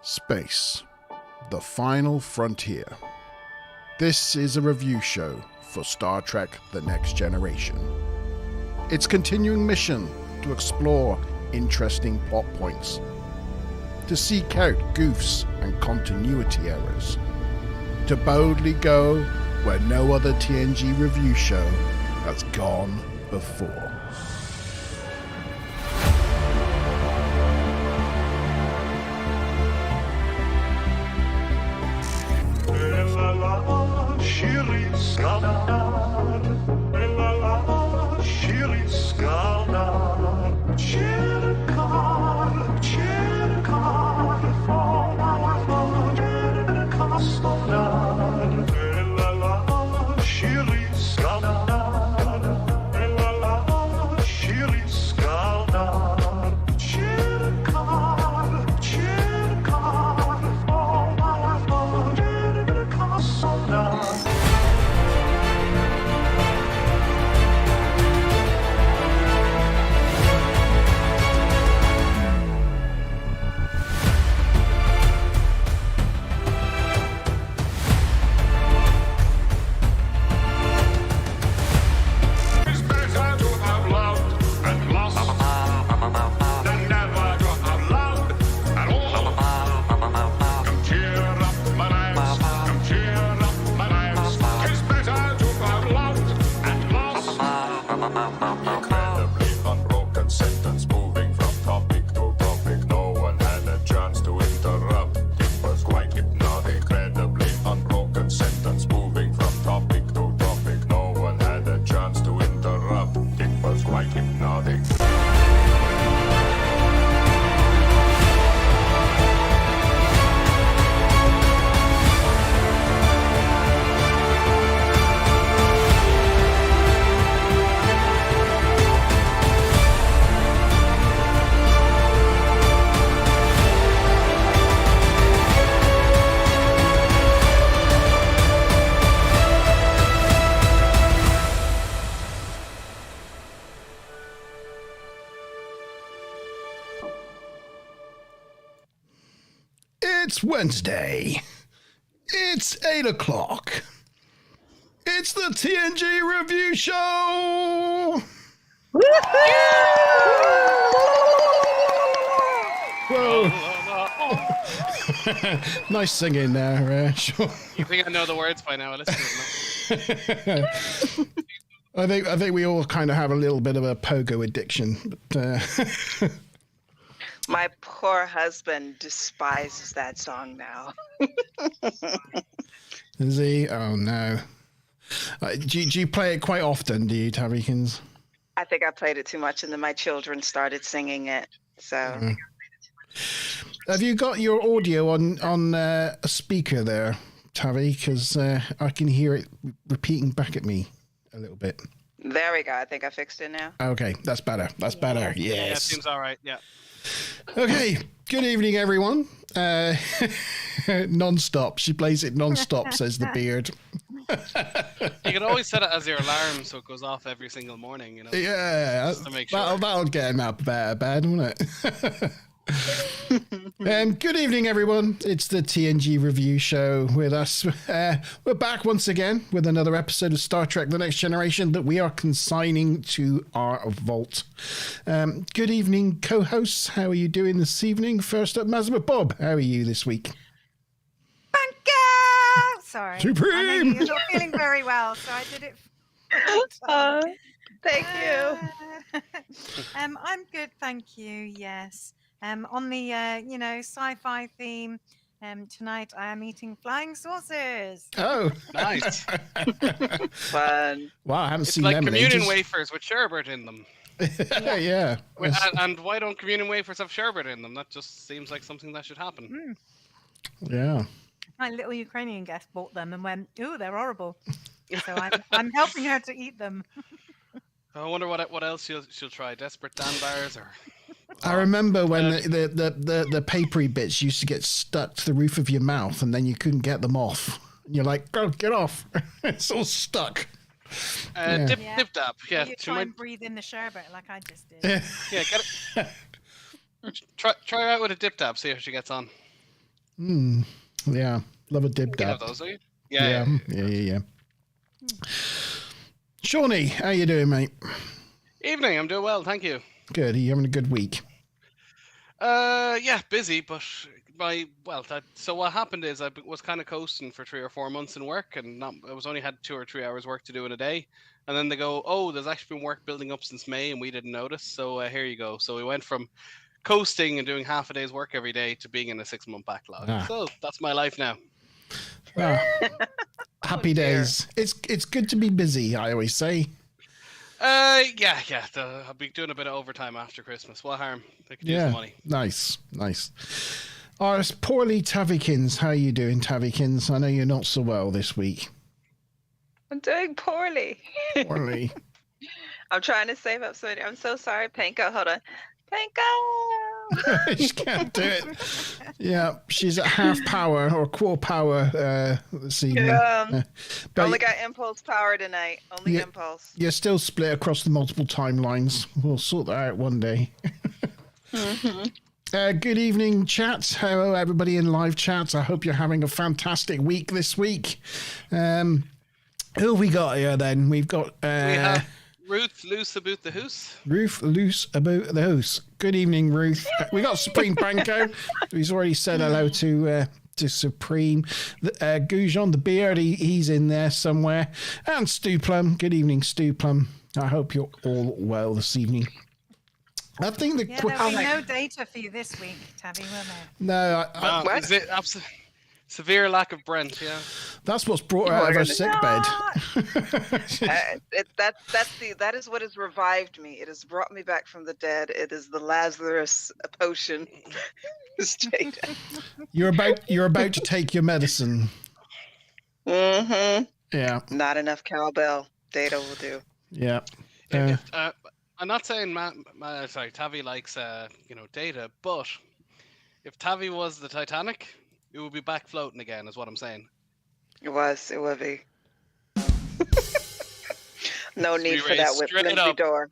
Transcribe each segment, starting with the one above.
Space, the final frontier. This is a review show for Star Trek The Next Generation. Its continuing mission to explore interesting plot points, to seek out goofs and continuity errors, to boldly go where no other TNG review show has gone before. It's Wednesday. It's 8 o'clock. It's the TNG review show. Whoa. Nice singing there, Sean. You think I know the words by now? Listen to I think we all kind of have a little bit of a pogo addiction. But, my poor husband despises that song now. Is he? Oh, no. Do you play it quite often, do you, Tarikins? I think I played it too much, and then my children started singing it. So, Have you got your audio on a speaker there, Tavi? Because I can hear it repeating back at me a little bit. There we go. I think I fixed it now. Okay, that's better. That's better. Yes. Yeah, seems all right. Yeah. Okay, good evening, everyone. Non-stop. She plays it non-stop, says the beard. You can always set it as your alarm so it goes off every single morning, you know? Yeah, just to make sure. That'll get him out of bed, won't it? Good evening, everyone. It's the TNG review show with us. We're back once again with another episode of Star Trek The Next Generation that we are consigning to our vault. Good evening, co-hosts. How are you doing this evening? First up, Mazma Bob. How are you this week? Bunker! Sorry. Supreme! I know you're not feeling very well, so I did it. Thank you. I'm good, thank you. Yes. On the sci-fi theme, tonight I am eating flying saucers. Oh, Nice. Fun. wow! I haven't It's seen like them in communion ages. wafers with sherbet in them. Yeah. And why don't communion wafers have sherbet in them? That just seems like something that should happen. Yeah. My little Ukrainian guest bought them and went, "Ooh, they're horrible." So I'm helping her to eat them. I wonder what else she'll try. Desperate Dan bars or. I remember when the papery bits used to get stuck to the roof of your mouth and then you couldn't get them off. And you're like, go, get off. It's all stuck. Dip dab. Yeah. You try and breathe in the sherbet like I just did. Yeah, get it. Try her out with a dip dab. See how she gets on. Yeah, love a dib You can have dab. those, will you? Yeah. Shawnee, how you doing, mate? Evening, I'm doing well, thank you. Good. Are you having a good week? Yeah, busy, but so what happened is I was kind of coasting for 3 or 4 months in work, and I was only had 2 or 3 hours work to do in a day, and then they go, oh, there's actually been work building up since May, and we didn't notice. So here you go. So we went from coasting and doing half a day's work every day to being in a 6-month backlog. So that's my life now. Happy days. It's good to be busy, I always say. Yeah. I'll be doing a bit of overtime after Christmas. What harm? They could use the money. Nice. It's poorly Tavikins. How are you doing, Tavikins? I know you're not so well this week. I'm doing poorly. Poorly. I'm trying to save up so I'm so sorry, Panko. Hold on. Panko! She can't do it. Yeah, she's at half power or quarter power this evening. I But only got impulse power tonight. Only impulse. you're still split across the multiple timelines. We'll sort that out one day. Good evening, chat. Hello, everybody in live chat. I hope you're having a fantastic week this week. Who have we got here then? We've got... we have Ruth Loose About the Hoose. Ruth Loose About the Hoose. Good evening, Ruth. We got Supreme Panko, who's already said hello to Supreme. Goujon the Beard, he's in there somewhere. And Stu Plum. Good evening, Stu Plum. I hope you're all well this evening. I think there'll be no data for you this week, Tabby, will there? No, Is it severe lack of Brent? Yeah, that's what's brought her out of her sick bed. That is what has revived me. It has brought me back from the dead. It is the Lazarus potion. You're about to take your medicine. Mm-hmm. Yeah. Not enough cowbell. Data will do. Yeah. I'm not saying Tavi likes data, but if Tavi was the Titanic, it would be back floating again, is what I'm saying. It would be. No need for that with flimsy door.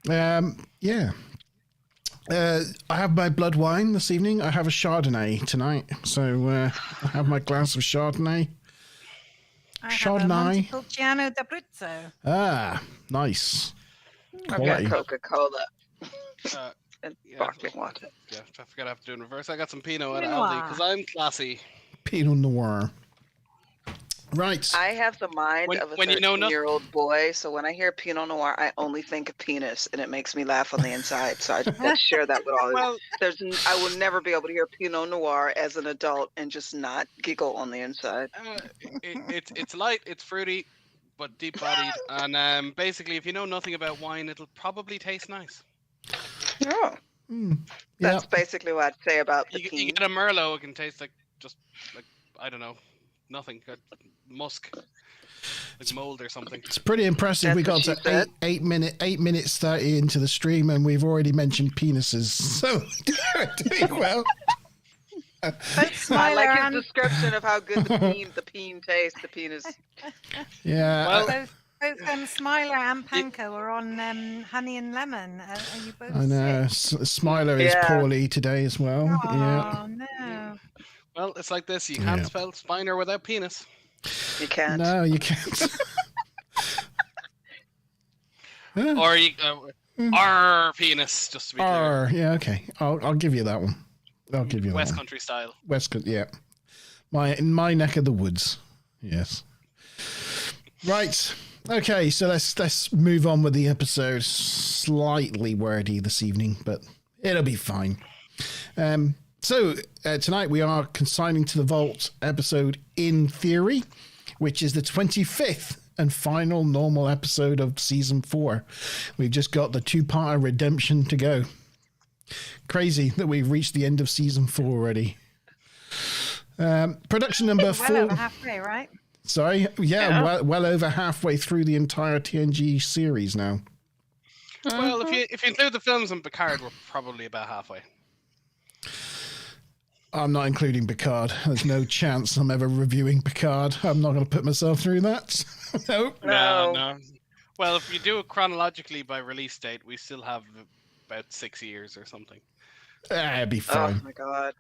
Yeah. I have my blood wine this evening. I have a Chardonnay tonight. So I have my glass of Chardonnay. I have a Montepulciano d'Abruzzo. Ah, nice. I've got Coca-Cola and sparkling water. Yeah, I forgot I have to do in reverse. I got some Pinot at Aldi because I'm classy. Pinot Noir. Right. I have the mind of a 13-year-old boy, so when I hear Pinot Noir, I only think of penis, and it makes me laugh on the inside. So I just share that with all. Well, I will never be able to hear Pinot Noir as an adult and just not giggle on the inside. It's light, it's fruity, but deep-bodied, and basically, if you know nothing about wine, it'll probably taste nice. Oh, that's basically what I'd say about the you get a Merlot, it can taste like I don't know, nothing. Musk, like mold or something. It's pretty impressive. We got to 8 minutes 30 into the stream, and we've already mentioned penises. So we're doing well. I like his description of how good the peen tastes. The penis. Yeah. Well, both Smiler and Panko are on honey and lemon. Are you both? I know. Smiler is poorly today as well. Oh no. Well, it's like this. You can't spell Spiner without penis. You can't. No, you can't. Or you R penis, just to be clear. Yeah, okay. I'll give you that one. I'll give you West that one. Country style. Yeah. In my neck of the woods. Yes. Right. Okay, so let's move on with the episode. Slightly wordy this evening, but it'll be fine. So tonight we are consigning to the vault episode In Theory, which is the 25th and final normal episode of season 4. We've just got the 2-parter redemption to go. Crazy that we've reached the end of season 4 already. Production number 4. Well over halfway, right? Sorry, well over halfway through the entire TNG series now. Well, if you include the films and Picard, we're probably about halfway. I'm not including Picard. There's no chance I'm ever reviewing Picard. I'm not going to put myself through that. Nope. No. Well, if you do it chronologically by release date, we still have about 6 years or something. It'd be fine. Oh my god.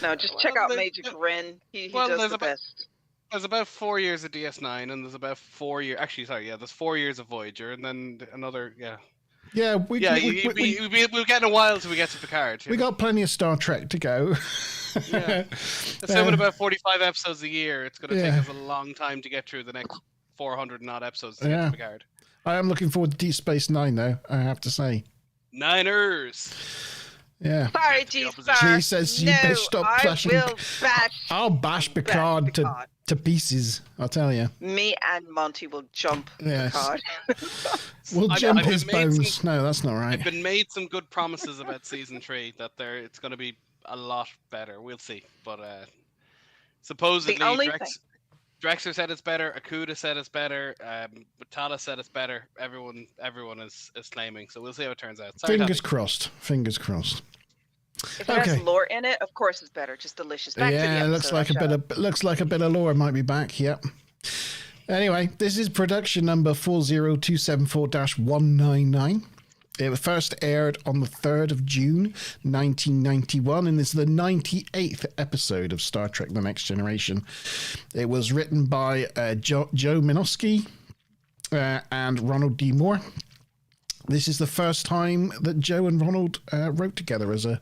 No, just check out Major Grin. He does the best. There's about 4 years of DS9, and there's about 4 years. Actually, sorry, there's 4 years of Voyager, and then another, Yeah, we'll get in a while till we get to Picard. We got plenty of Star Trek to go. Yeah. Assuming about 45 episodes a year, it's going to take us a long time to get through the next 400 and odd episodes to get to Picard. I am looking forward to Deep Space Nine, though, I have to say. Niners! Yeah. Sorry, G-Star. She says you better stop bashing. I'll bash Picard to pieces, I'll tell you. Me and Monty will jump Picard. We'll jump his bones. No, that's not right. I've been made some good promises about season 3 that it's going to be a lot better. We'll see. But supposedly Drexler said it's better, Akuda said it's better, Batala said it's better. Everyone is claiming, so we'll see how it turns out. Sorry, Fingers crossed. If it has lore in it, of course it's better. Just delicious. Back to the episode, looks like a bit of lore might be back. Yep. Anyway, this is production number 40274-199. It was first aired on the 3rd of June, 1991, and this is the 98th episode of Star Trek The Next Generation. It was written by Joe Minosky and Ronald D. Moore. This is the first time that Joe and Ronald wrote together as a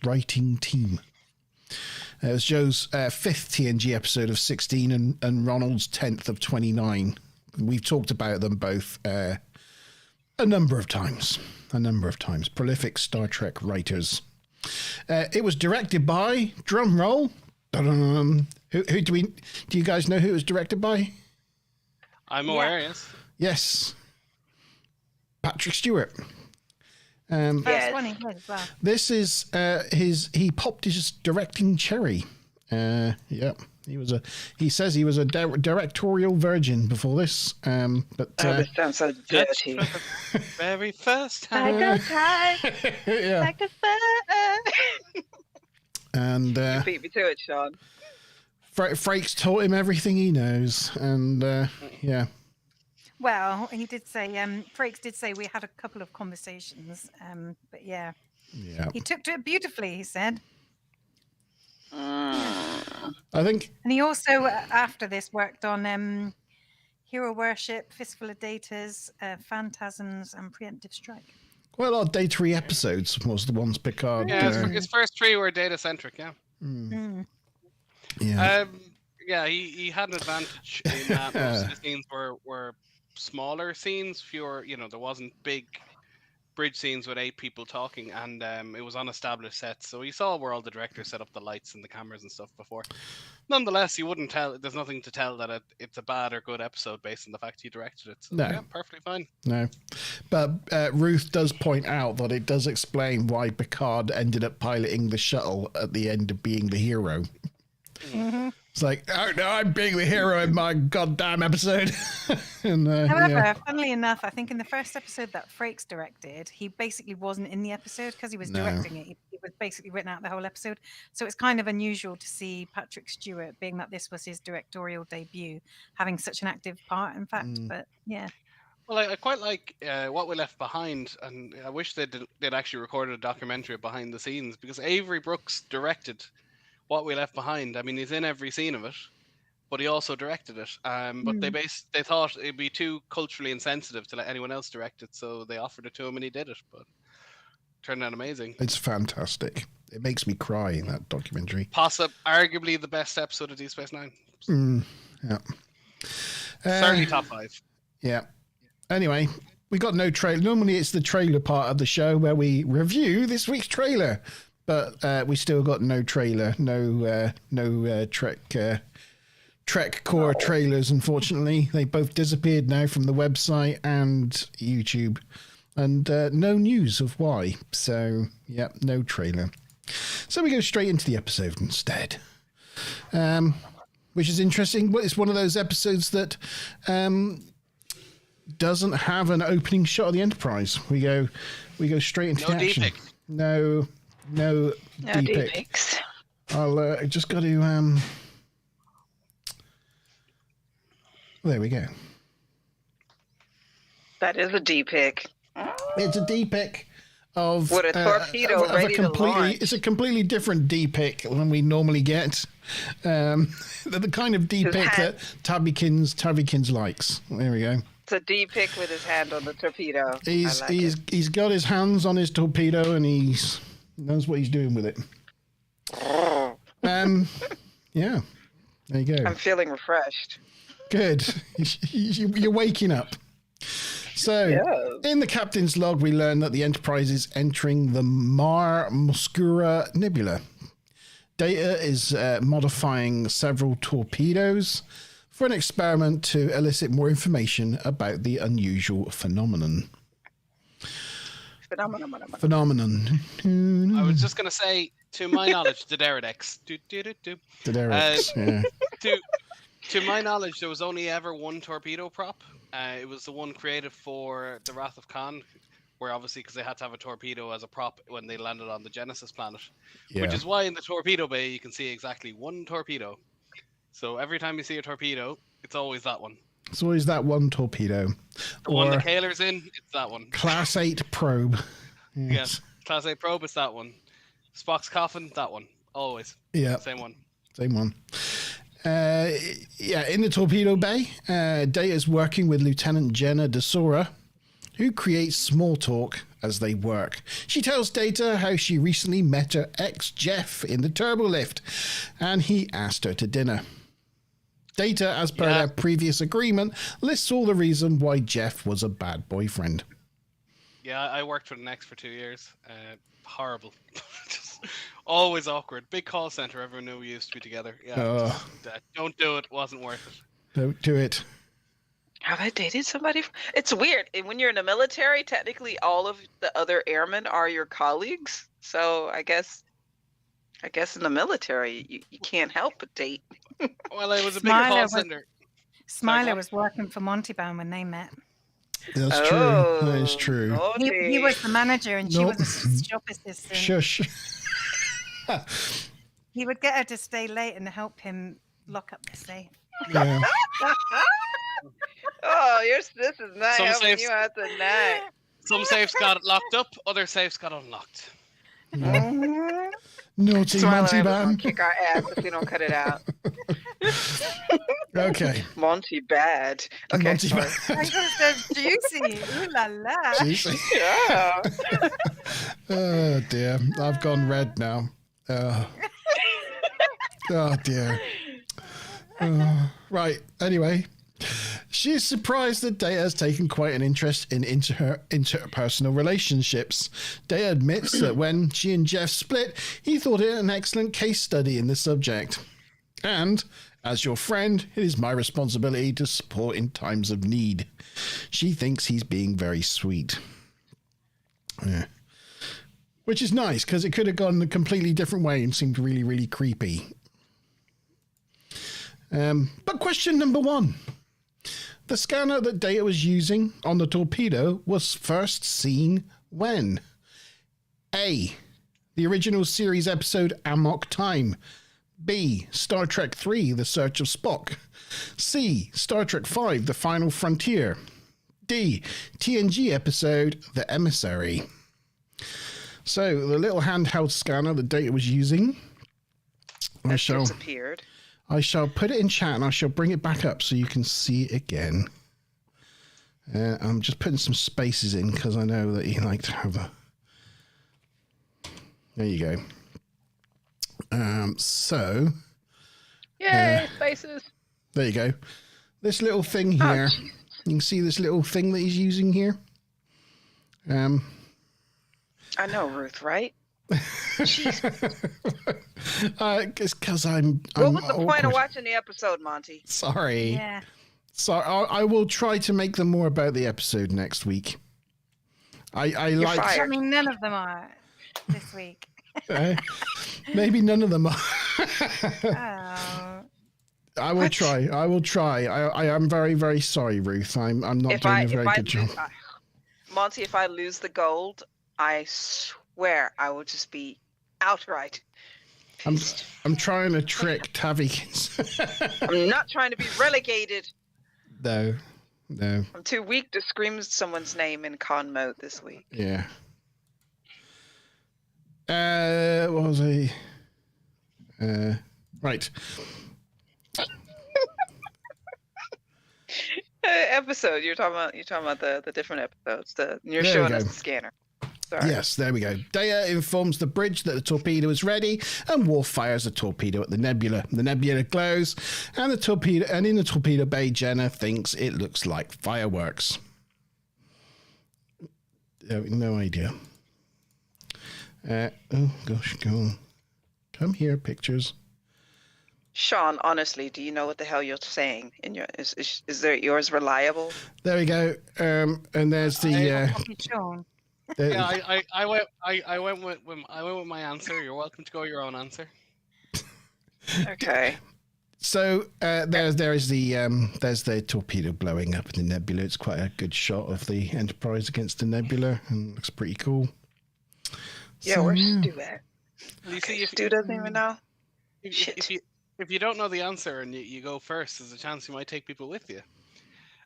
writing team. It was Joe's 5th TNG episode of 16 and Ronald's 10th of 29. We've talked about them both a number of times. Prolific Star Trek writers. It was directed by, drum roll, who do you guys know who it was directed by? I'm aware, yes. Yes. Patrick Stewart. First one he did as well. This is he popped his directing cherry. He says he was a directorial virgin before this. But this sounds so dirty. Very first time. I got tired. Like the fire. And you beat me to it, Sean. Frakes taught him everything he knows, and Well, he did say, Frakes did say we had a couple of conversations, but yeah. He took to it beautifully, he said. I think. And he also, after this, worked on Hero Worship, Fistful of Datas, Phantasms, and Preemptive Strike. Quite a lot of data-y episodes was the ones Picard. Yeah, his first 3 were data-centric, yeah. Yeah. He had an advantage in that most of the scenes were smaller scenes, fewer, there wasn't big bridge scenes with 8 people talking, and it was on established sets, so you saw where all the directors set up the lights and the cameras and stuff before. Nonetheless, you wouldn't tell, there's nothing to tell that it's a bad or good episode based on the fact he directed it. So, no. Perfectly fine. No. But Ruth does point out that it does explain why Picard ended up piloting the shuttle at the end of being the hero. Mm-hmm. It's like, oh no, I'm being the hero in my goddamn episode. However, funnily enough, I think in the first episode that Frakes directed, he basically wasn't in the episode because he was directing it. It was basically written out the whole episode. So it's kind of unusual to see Patrick Stewart, being that this was his directorial debut, having such an active part, in fact. But yeah. Well, I quite like What We Left Behind, and I wish they'd actually recorded a documentary behind the scenes, because Avery Brooks directed What We Left Behind. I mean, he's in every scene of it, but he also directed it. But they thought it'd be too culturally insensitive to let anyone else direct it, so they offered it to him and he did it. But it turned out amazing. It's fantastic. It makes me cry in that documentary. Arguably the best episode of Deep Space Nine. Yeah. Certainly top 5. Yeah. Anyway, we got no trailer. Normally it's the trailer part of the show where we review this week's trailer. But we still got no trailer, no Trek Core trailers, unfortunately. They both disappeared now from the website and YouTube. And no news of why. So, yeah, no trailer. So we go straight into the episode instead. Which is interesting. It's one of those episodes that doesn't have an opening shot of the Enterprise. We go straight into the action. No D-pick. I'll just got to there we go. That is a D-pick. It's a D-pick. of with a torpedo of ready to launch. It's a completely different D pick than we normally get. The kind of D pick that Tabbykins likes. There we go. It's a D pick with his hand on the torpedo. He's got his hands on his torpedo and he knows what he's doing with it. Yeah. There you go. I'm feeling refreshed. Good. You're waking up. So, in the captain's log, we learn that the Enterprise is entering the Mare Muscura Nebula. Data is modifying several torpedoes for an experiment to elicit more information about the unusual phenomenon. Phenomenon. I was just going to say, to my knowledge, the Deredex. Yeah. To my knowledge, there was only ever one torpedo prop. It was the one created for the Wrath of Khan, where obviously because they had to have a torpedo as a prop when they landed on the Genesis planet, which is why in the torpedo bay you can see exactly one torpedo. So every time you see a torpedo, it's always that one. It's always that one torpedo. The one the Kaler's in, it's that one. Class 8 probe. Yes, Class 8 probe, it's that one. Spock's coffin, that one. Always. Yeah. Same one. In the torpedo bay, Data is working with Lieutenant Jenna D'Sora, who creates small talk as they work. She tells Data how she recently met her ex Jeff in the turbo lift, and he asked her to dinner. Data, as per their previous agreement, lists all the reason why Jeff was a bad boyfriend. Yeah, I worked for the Next for 2 years. Horrible. Just always awkward. Big call center. Everyone knew we used to be together. Yeah. Don't do it. Wasn't worth it. Don't do it. Have I dated somebody? It's weird. When you're in the military, technically all of the other airmen are your colleagues. So I guess in the military, you can't help but date. Well, it was a bigger call center. Smiler was working for Montybound when they met. That's true. That is true. He was the manager and she was a shop assistant. Shush. He would get her to stay late and help him lock up the safe. Yeah. This is not helping you out tonight. Some safes got locked up, other safes got unlocked. Naughty Monty Bam. Kick our ass if we don't cut it out. Okay. Monty bad. Okay. Monty bad. That's juicy. Ooh la la. Juicy. Yeah. Oh dear. I've gone red now. Oh dear. Right. Anyway. She's surprised that Data has taken quite an interest in interpersonal relationships. Data admits that when she and Jeff split, he thought it an excellent case study in the subject. And, as your friend, it is my responsibility to support in times of need. She thinks he's being very sweet. Yeah. Which is nice, because it could have gone a completely different way and seemed really, really creepy. But question number 1. The scanner that Data was using on the torpedo was first seen when? A. The original series episode Amok Time. B. Star Trek 3, The Search of Spock. C. Star Trek 5, The Final Frontier. D. TNG episode The Emissary. So, the little handheld scanner that Data was using. Disappeared. I shall put it in chat and I shall bring it back up so you can see it again. I'm just putting some spaces in because I know that you like to have a... There you go. So... Yay, spaces! There you go. This little thing here. You can see this little thing that he's using here. I know, Ruth, right? It's because I'm what was the awkward. point of watching the episode, Monty? Sorry. Yeah. So I will try to make them more about the episode next week. You're like. fired. I mean, none of them are this week. Maybe none of them are. Oh. I will try. I am very, very sorry, Ruth. I'm not doing a very good job. Monty, if I lose the gold, I swear I will just be outright pissed. I'm trying to trick Tavikins. I'm not trying to be relegated. No. I'm too weak to scream someone's name in con mode this week. Yeah. What was I? Right. Episode you're talking about the different episodes. You're There we showing us go. the scanner. Sorry. Yes, there we go. Data informs the bridge that the torpedo is ready, and Worf fires a torpedo at the nebula. The nebula glows, and in the torpedo bay, Jenna thinks it looks like fireworks. No idea. Oh gosh, go on. Come here, pictures. Sean, honestly, do you know what the hell you're saying? Is there yours reliable? There we go. And there's the. Sean. Yeah, I went with my answer. You're welcome to go your own answer. Okay. So there's the torpedo blowing up in the nebula. It's quite a good shot of the Enterprise against the nebula, and looks pretty cool. Yeah, where's Stu at? You see, if Stu doesn't even know. if you don't know the answer and you go first, there's a chance you might take people with you.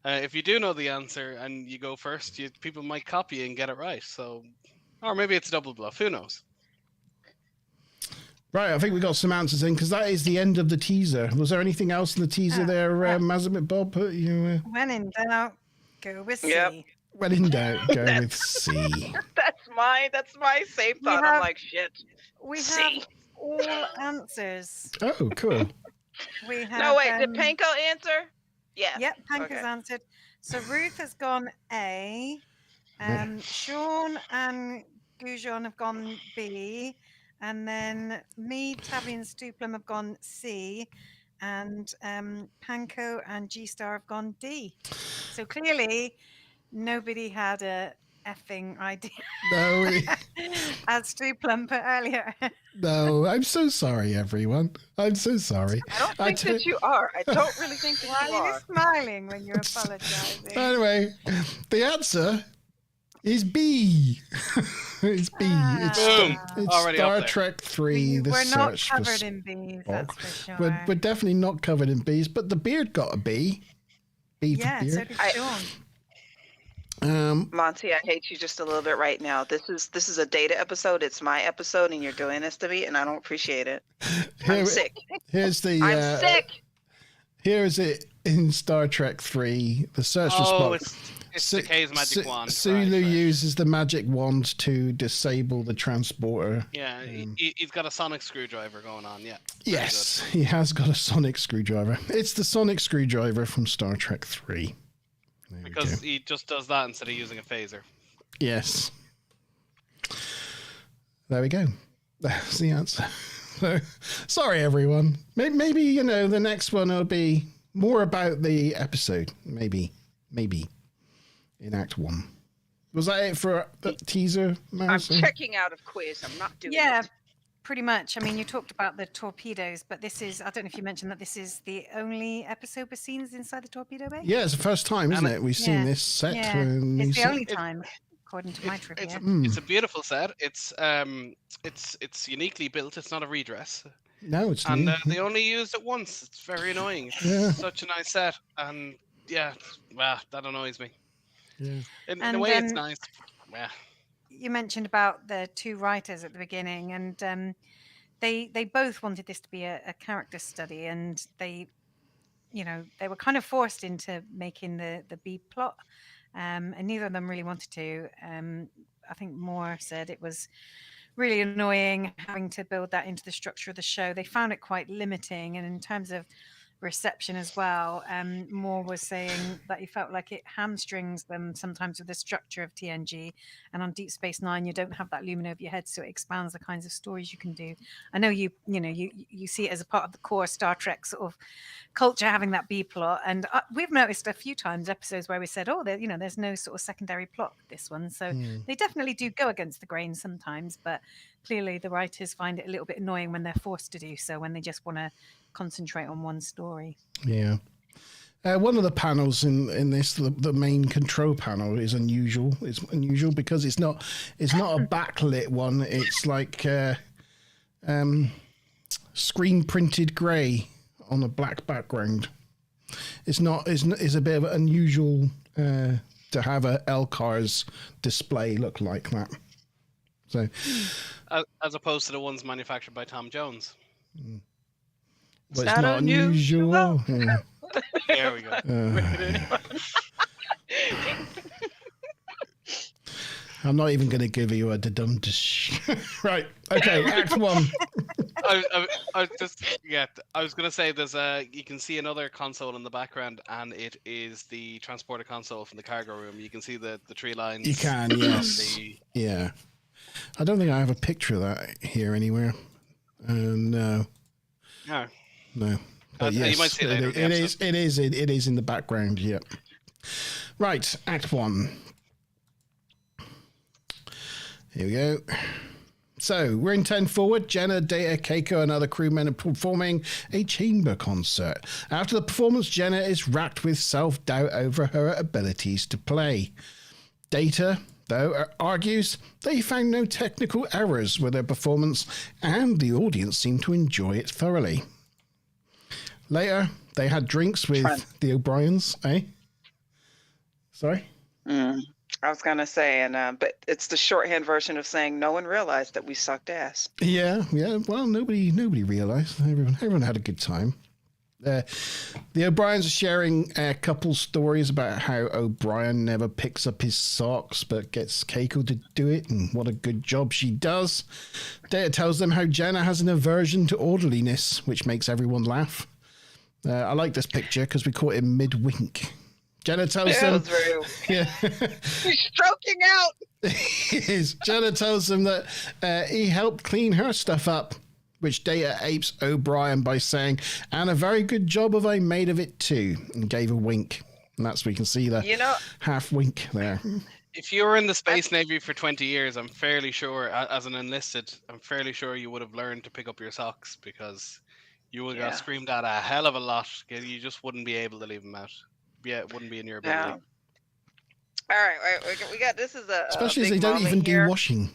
If you do know the answer and you go first, people might copy you and get it right. So, or maybe it's a double bluff. Who knows? Right, I think we got some answers in because that is the end of the teaser. Was there anything else in the teaser there, Mazamit Bob? When in doubt, go with C. Yep. When in doubt, go with C. That's my same thought. I'm like, shit. We C. have all answers. Oh, cool. We have. No, wait. Did Panko answer? Yeah. Yep, Panko's Okay. answered. So Ruth has gone A. Sean and Gujon have gone B. And then me, Tabby, and Stuplum have gone C. And Panko and G-Star have gone D. So clearly, nobody had a effing idea. No, As Stuplum put earlier. no, I'm so sorry, everyone. I'm so sorry. I don't think that you are. I don't really think that Why you are you are. smiling when you're apologizing? Anyway, the answer is B. It's B. Boom. It's Already up Star there. Trek 3, The We're not Search for covered in bees, that's for sure. We're definitely not covered in B's, but the beard got a B. B for Yeah, so beard. did Sean. Monty, I hate you just a little bit right now. This is a data episode. It's my episode, and you're doing this to me, and I don't appreciate it. I'm sick. Here's the. I'm sick. Here is it in Star Trek 3, The Search for Oh, Spock. it's Decay's magic wand. Sulu Right. uses the magic wand to disable the transporter. Yeah, he's got a sonic screwdriver going on. Yeah. Very Yes, he has got a sonic screwdriver. It's the sonic screwdriver from Star Trek 3. There we Because go. he just does that instead of using a phaser. Yes. There we go. That's the answer. So, sorry, everyone. Maybe, the next one will be more about the episode. Maybe. In Act 1. Was that it for the teaser, I'm Marissa? checking out of quiz. I'm not doing Yeah, it. pretty much. I mean, you talked about the torpedoes, but this is, I don't know if you mentioned that this is the only episode with scenes inside the torpedo bay? Yeah, it's the first time, isn't it? We've seen this set. Yeah, and it's we've the seen- only time, according to my trivia. It's a beautiful set. It's uniquely built. It's not a redress, No, it's and not. they only used it once. It's very annoying. It's Yeah. such a nice set, and yeah, that annoys me. Yeah. In a And way, it's then- nice. Yeah. You mentioned about the two writers at the beginning, and they both wanted this to be a character study, and they were kind of forced into making the B plot, and neither of them really wanted to. I think Moore said it was really annoying having to build that into the structure of the show. They found it quite limiting, and in terms of reception as well, Moore was saying that he felt like it hamstrings them sometimes with the structure of TNG, and on Deep Space Nine you don't have that looming over your head, so it expands the kinds of stories you can do. I know you see it as a part of the core Star Trek sort of culture, having that B plot, and we've noticed a few times episodes where we said, oh, there's no sort of secondary plot with this one, so they definitely do go against the grain sometimes, but clearly the writers find it a little bit annoying when they're forced to do so, when they just want to concentrate on one story. Yeah. One of the panels in this, the main control panel, is unusual. It's unusual because it's not a backlit one. It's like screen printed grey on a black background. It's a bit of unusual to have a LCARS display look like that. So as opposed to the ones manufactured by Tom Jones. It's Well, not unusual. Yeah. There we go. I'm not even going to give you a da-dum. Right. Okay. Act 1. I was gonna say there's you can see another console in the background, and it is the transporter console from the cargo room. You can see the tree lines. You can, yes. Yeah. I don't think I have a picture of that here anywhere. No. No. No. But yes, you might see it later. It is in the background. Yep. Right. Act 1. Here we go. So, we're in 10 forward. Jenna, Data, Keiko, and other crewmen are performing a chamber concert. After the performance, Jenna is racked with self-doubt over her abilities to play. Data, though, argues that he found no technical errors with her performance, and the audience seemed to enjoy it thoroughly. Later, they had drinks with the O'Briens, eh? Sorry? I was gonna say, but it's the shorthand version of saying no one realized that we sucked ass. Yeah. Well, nobody realized. Everyone had a good time. The O'Briens are sharing couple stories about how O'Brien never picks up his socks but gets Keiko to do it, and what a good job she does. Data tells them how Jenna has an aversion to orderliness, which makes everyone laugh. I like this picture because we caught him mid-wink. Jenna tells them... Yeah. He's stroking out! Jenna tells them that he helped clean her stuff up, which Data apes O'Brien by saying, and a very good job I made of it too, and gave a wink. And that's where we can see the half wink there. If you were in the Space Navy for 20 years, I'm fairly sure, as an enlisted, I'm fairly sure you would have learned to pick up your socks, because you would have screamed at a hell of a lot. You just wouldn't be able to leave them out. Yeah, it wouldn't be in your ability. All right, we got this is especially a as they don't even do washing.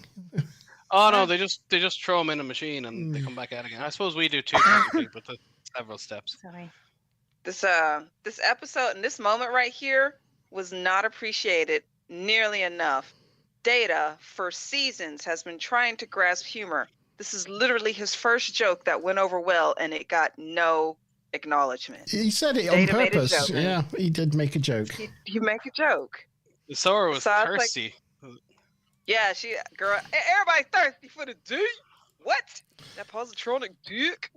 Oh no, they just throw them in a machine and they come back out again. I suppose we do too, technically, but there's several steps. Sorry. This episode and this moment right here was not appreciated nearly enough. Data for seasons has been trying to grasp humor. This is literally his first joke that went over well, and it got no acknowledgement. He said it on purpose. Yeah, he did make a joke. You make a joke. D'Sora was thirsty. Yeah, everybody's thirsty for the dick. What? That positronic dick?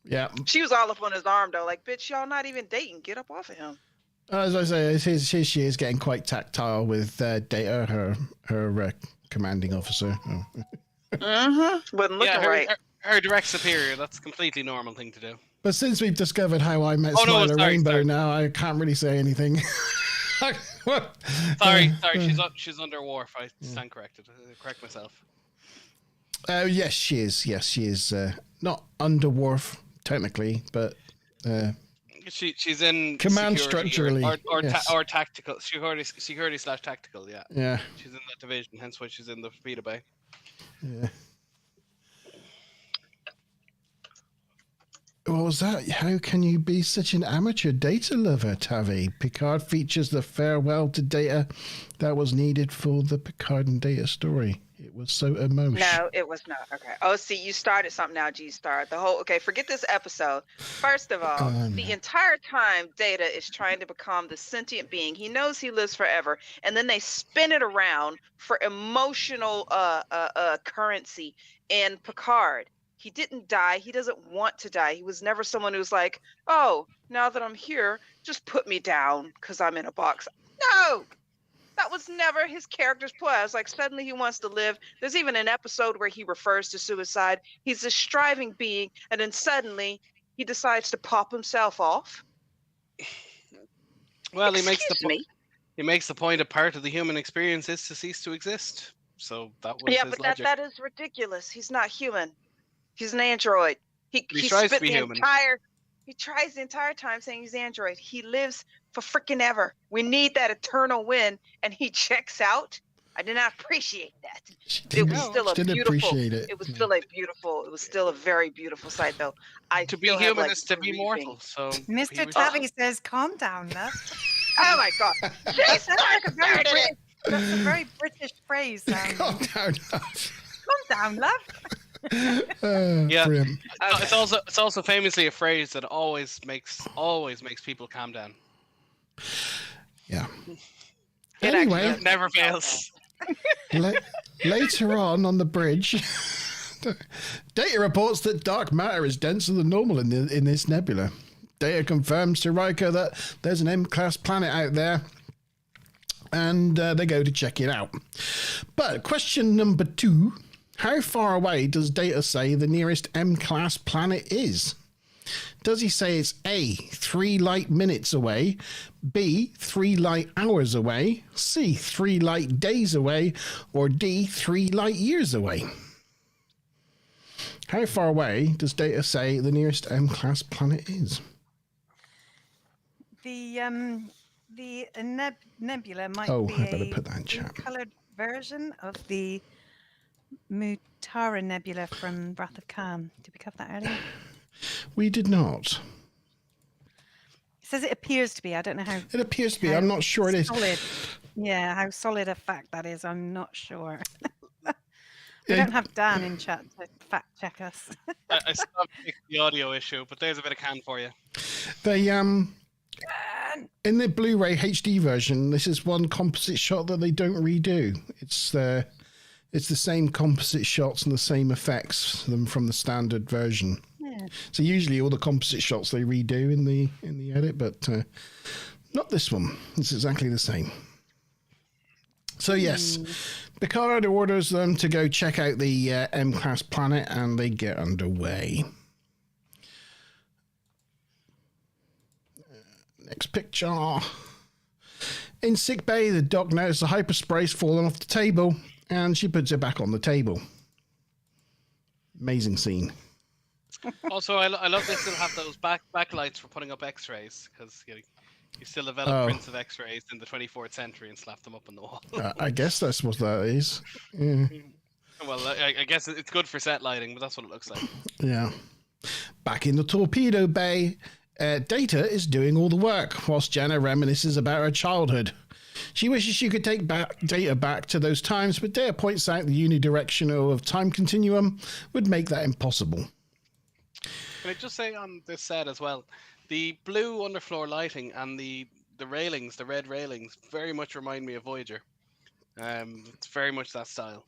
Yeah. She was all up on his arm though, like, bitch, y'all not even dating. Get up off of him. As I say, she is getting quite tactile with Data, her commanding officer. Wasn't looking right. Her direct superior. That's a completely normal thing to do. But since we've discovered how I met Smiler Rainbow now, I can't really say anything. Sorry. She's under Worf. I stand corrected. Correct myself. Yes, she is. Yes, she is. Not under Worf technically, but she's in command structurally or tactical security/tactical. Yeah. Yeah. She's in that division, hence why she's in the torpedo bay. Yeah. What was that? How can you be such an amateur Data lover, Tavi? Picard features the farewell to Data that was needed for the Picard and Data story. It was so emotional. No, it was not. Okay. Oh, see, you started something now, G-Star. Forget this episode. First of all, the entire time Data is trying to become the sentient being. He knows he lives forever. And then they spin it around for emotional currency in Picard. He didn't die. He doesn't want to die. He was never someone who's like, oh, now that I'm here, just put me down because I'm in a box. No, that was never his character's play. It's like suddenly he wants to live. There's even an episode where he refers to suicide. He's a striving being, and then suddenly he decides to pop himself off. Well, he makes the point a part of the human experience is to cease to exist. So that was his logic. That is ridiculous. He's not human. He's an android. He tries to be human. He tries the entire time saying he's android. He lives for freaking ever. We need that eternal win, and he checks out. I did not appreciate that. It was still a very beautiful sight, though. To be human is to be mortal. So Mr. Tavi says, "Calm down, love." Oh my God! That's a very British phrase. Calm down. Calm down, love. Yeah. Brilliant. It's also famously a phrase that always makes people calm down. Yeah. It Anyway, actually Never fails. Later on the bridge, Data reports that dark matter is denser than normal in this nebula. Data confirms to Riker that there's an M-class planet out there, and they go to check it out. But question number 2, how far away does Data say the nearest M-class planet is? Does he say it's A, 3 light minutes away, B, 3 light hours away, C, 3 light days away, or D, 3 light years away? How far away does Data say the nearest M-class planet is? The nebula might Oh, be I better a put that in chat. coloured version of the Mutara Nebula from Wrath of Khan. Did we cover that earlier? We did not. It says it appears to be. I don't know how. It appears to be. I'm not sure it is. Solid. Yeah, how solid a fact that is, I'm not sure. We don't have Dan in chat to fact check us. I still have to fix the audio issue, but there's a bit of can for you. They in the Blu-ray HD version, this is one composite shot that they don't redo. It's the same composite shots and the same effects from the standard version. Yeah. So usually all the composite shots they redo in the edit, but not this one. It's exactly the same. So yes, Picard orders them to go check out the M-class planet, and they get underway. Next picture. In sickbay, the doc notices the hyperspray's fallen off the table, and she puts it back on the table. Amazing scene. Also, I love they still have those backlights for putting up X-rays, because you still develop prints of X-rays in the 24th century and slap them up on the wall. I guess that's what that is. Yeah. Well, I guess it's good for set lighting, but that's what it looks like. Yeah. Back in the torpedo bay, Data is doing all the work, whilst Jenna reminisces about her childhood. She wishes she could take Data back to those times, but Data points out the unidirectional of time continuum would make that impossible. Can I just say on this set as well, the blue underfloor lighting and the railings, the red railings, very much remind me of Voyager. It's very much that style.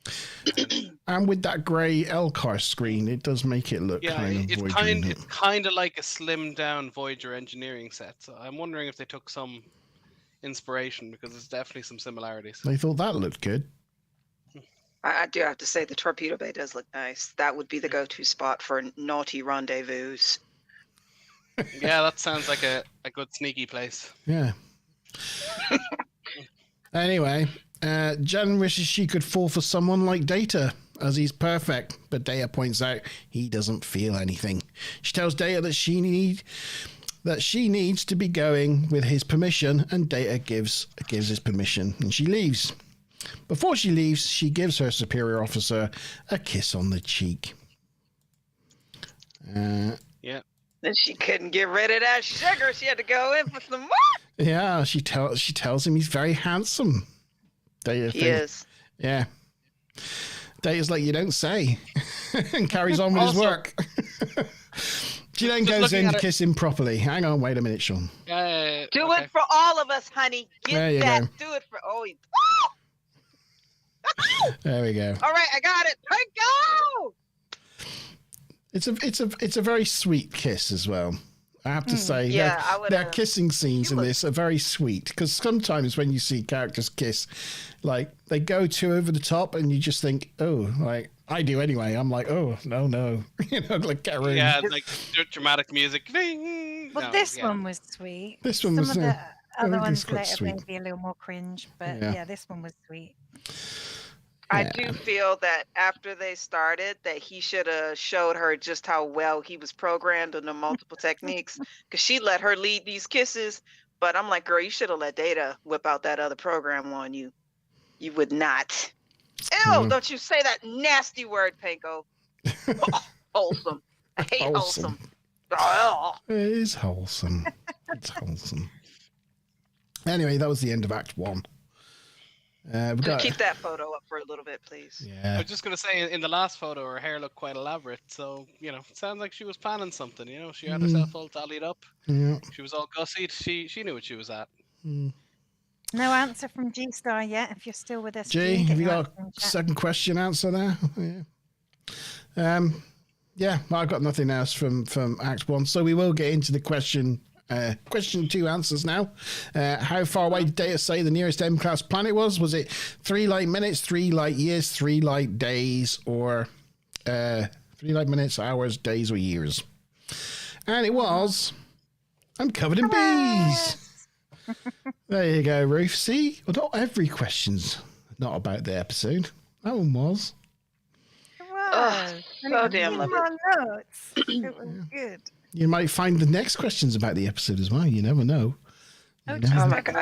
And with that grey LCAR screen, it does make it look kind of Voyager. It's kind of like a slimmed down Voyager engineering set. So I'm wondering if they took some inspiration, because there's definitely some similarities. They thought that looked good. I do have to say the torpedo bay does look nice. That would be the go-to spot for naughty rendezvous. Yeah, that sounds like a good sneaky place. Yeah. Anyway, Jen wishes she could fall for someone like Data, as he's perfect, but Data points out he doesn't feel anything. She tells Data that she needs to be going with his permission, and Data gives his permission, and she leaves. Before she leaves, she gives her superior officer a kiss on the cheek. Yeah. And she couldn't get rid of that sugar. She had to go in for some more. Yeah, she tells him he's very handsome. Data He is. Yeah. Data's like, you don't say, and carries on with his work. She then goes in to kiss him properly. Hang on, wait a minute, Sean. Do it for all of us, honey. There you Get that. go. Do it for There we go. All right, I got it. Go. It's a very sweet kiss as well. I have to say, Yeah, their kissing scenes in this are very sweet, because sometimes when you see characters kiss, like they go too over the top, and you just think, oh, like I do anyway. I'm like, oh no, you know, like get rid. Yeah, like dramatic music. Ding! Well, this one was sweet. This one Some was. of the other think it's ones quite later sweet. maybe a little more cringe, but Yeah. yeah, this one was sweet. I do feel that after they started, that he should have showed her just how well he was programmed in the multiple techniques, because she let her lead these kisses. But I'm like, girl, you should have let Data whip out that other program on you. You would not. Ew, don't you say that nasty word, Panko. Wholesome. I hate wholesome. Oh. It is wholesome. It's wholesome. Anyway, that was the end of Act 1. We got Keep that photo up for a little bit, please. I Yeah. was just gonna say, in the last photo, her hair looked quite elaborate. So it sounds like she was planning something. She had herself all tallied up. Yeah. She was all gussied. She knew what she was at. No answer from G Star yet. If you're still with us, G, get have you your got answer in a chat. second question answer there? Yeah. Yeah, well, I've got nothing else from Act 1, so we will get into the question 2 answers now. How far away did Data say the nearest M-class planet was? Was it 3 light minutes, 3 light years, 3 light days, or 3 light minutes, hours, days, or years? And it was... I'm covered in bees! There you go, Ruth. See? Well, not every question's not about the episode. That one was. Wow. So damn lovely. Notes. It was good. You might find the next questions about the episode as well. You never know. Oh, You geez, never Oh know. my God,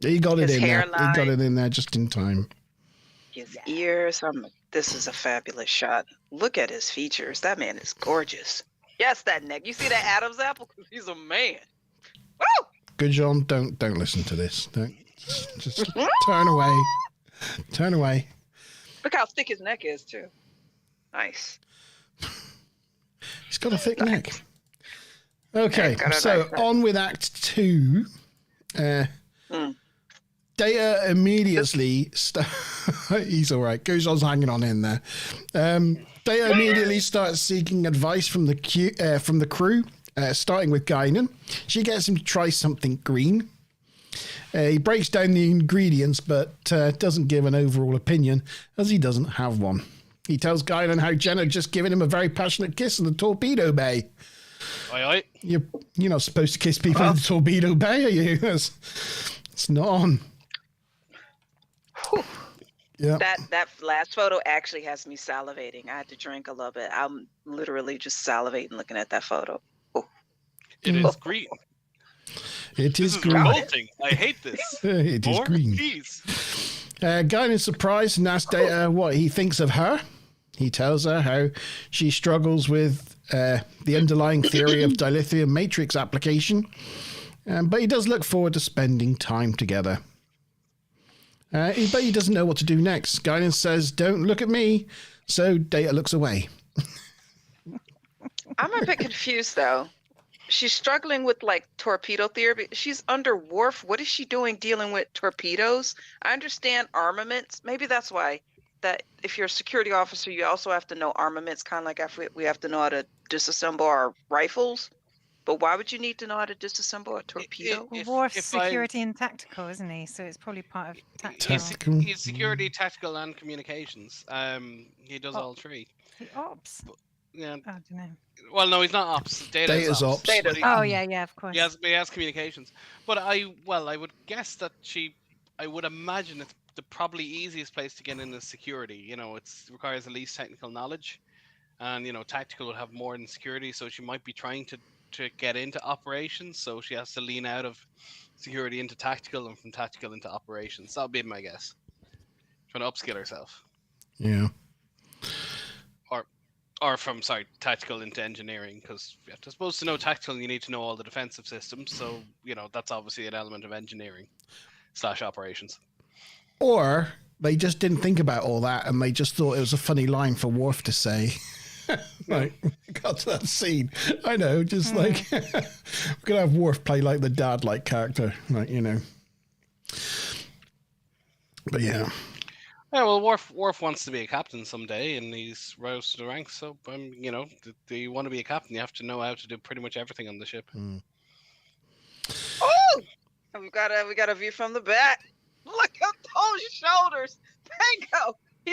You got it his in there. You hairline. got it in there just in time. his ears. This is a fabulous shot. Look at his features. That man is gorgeous. Yes, that neck. You see that Adam's apple? He's a man. Woo! Good, John. Don't listen to this. Don't just turn away. Turn away. Look how thick his neck is too. Nice. He's got a thick neck. Okay, Got a so nice neck. on with Act 2. Data immediately... He's all right. Gojon's hanging on in there. Data immediately starts seeking advice from the crew, starting with Guinan. She gets him to try something green. He breaks down the ingredients, but doesn't give an overall opinion, as he doesn't have one. He tells Guinan how Jenna just given him a very passionate kiss in the torpedo bay. Aye. You're not supposed to kiss people in the torpedo bay, are you? It's not on. Whew. Yeah. That last photo actually has me salivating. I had to drink a little bit. I'm literally just salivating looking at that photo. It is green. It This is is green. revolting. I hate this. It is More? green. Please. Guinan is surprised and asks Data what he thinks of her. He tells her how she struggles with the underlying theory of dilithium matrix application, but he does look forward to spending time together. But he doesn't know what to do next. Guinan says, "Don't look at me," so Data looks away. I'm a bit confused though. She's struggling with like torpedo theory. She's under Worf. What is she doing dealing with torpedoes? I understand armaments. Maybe that's why. That if you're a security officer, you also have to know armaments, kind of like we have to know how to disassemble our rifles. But why would you need to know how to disassemble a torpedo? If- Worf's if I- security and tactical, isn't he? So it's probably part of tactical. Tactical. He's security, tactical, and communications. He does all three. The ops. Yeah. I don't know. Well, no, he's not ops. Data's ops. Data's But he- Oh yeah, of course. He has communications. But I would guess that I would imagine it's the probably easiest place to get in is security. It requires the least technical knowledge, and tactical would have more than security. So she might be trying to get into operations. So she has to lean out of security into tactical, and from tactical into operations. That would be my guess. Trying to upskill herself, Yeah. or from tactical into engineering, because you have to supposed to know tactical, you need to know all the defensive systems. So that's obviously an element of engineering / operations. Or they just didn't think about all that and they just thought it was a funny line for Worf to say. Like, got to that scene. I know, just like, we're going to have Worf play like the dad-like character, like, But yeah. Yeah, well, Worf wants to be a captain someday, and he's rose to the ranks. So, do you want to be a captain? You have to know how to do pretty much everything on the ship. Oh, and we got a view from the back. Look at those shoulders. Tango. He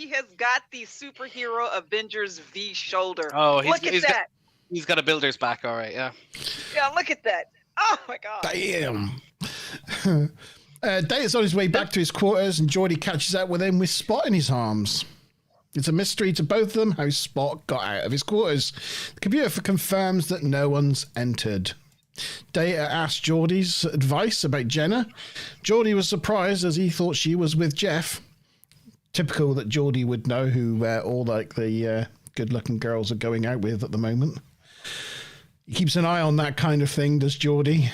has got the superhero Avengers V shoulder. Oh, look at that. He's got a builder's back, all right, yeah. Yeah, look at that. Oh my God. Damn. Data's on his way back to his quarters and Geordi catches up with him with Spot in his arms. It's a mystery to both of them how Spot got out of his quarters. The computer confirms that no one's entered. Data asked Geordi's advice about Jenna. Geordi was surprised as he thought she was with Jeff. Typical that Geordi would know who all like the good-looking girls are going out with at the moment. He keeps an eye on that kind of thing, does Geordi?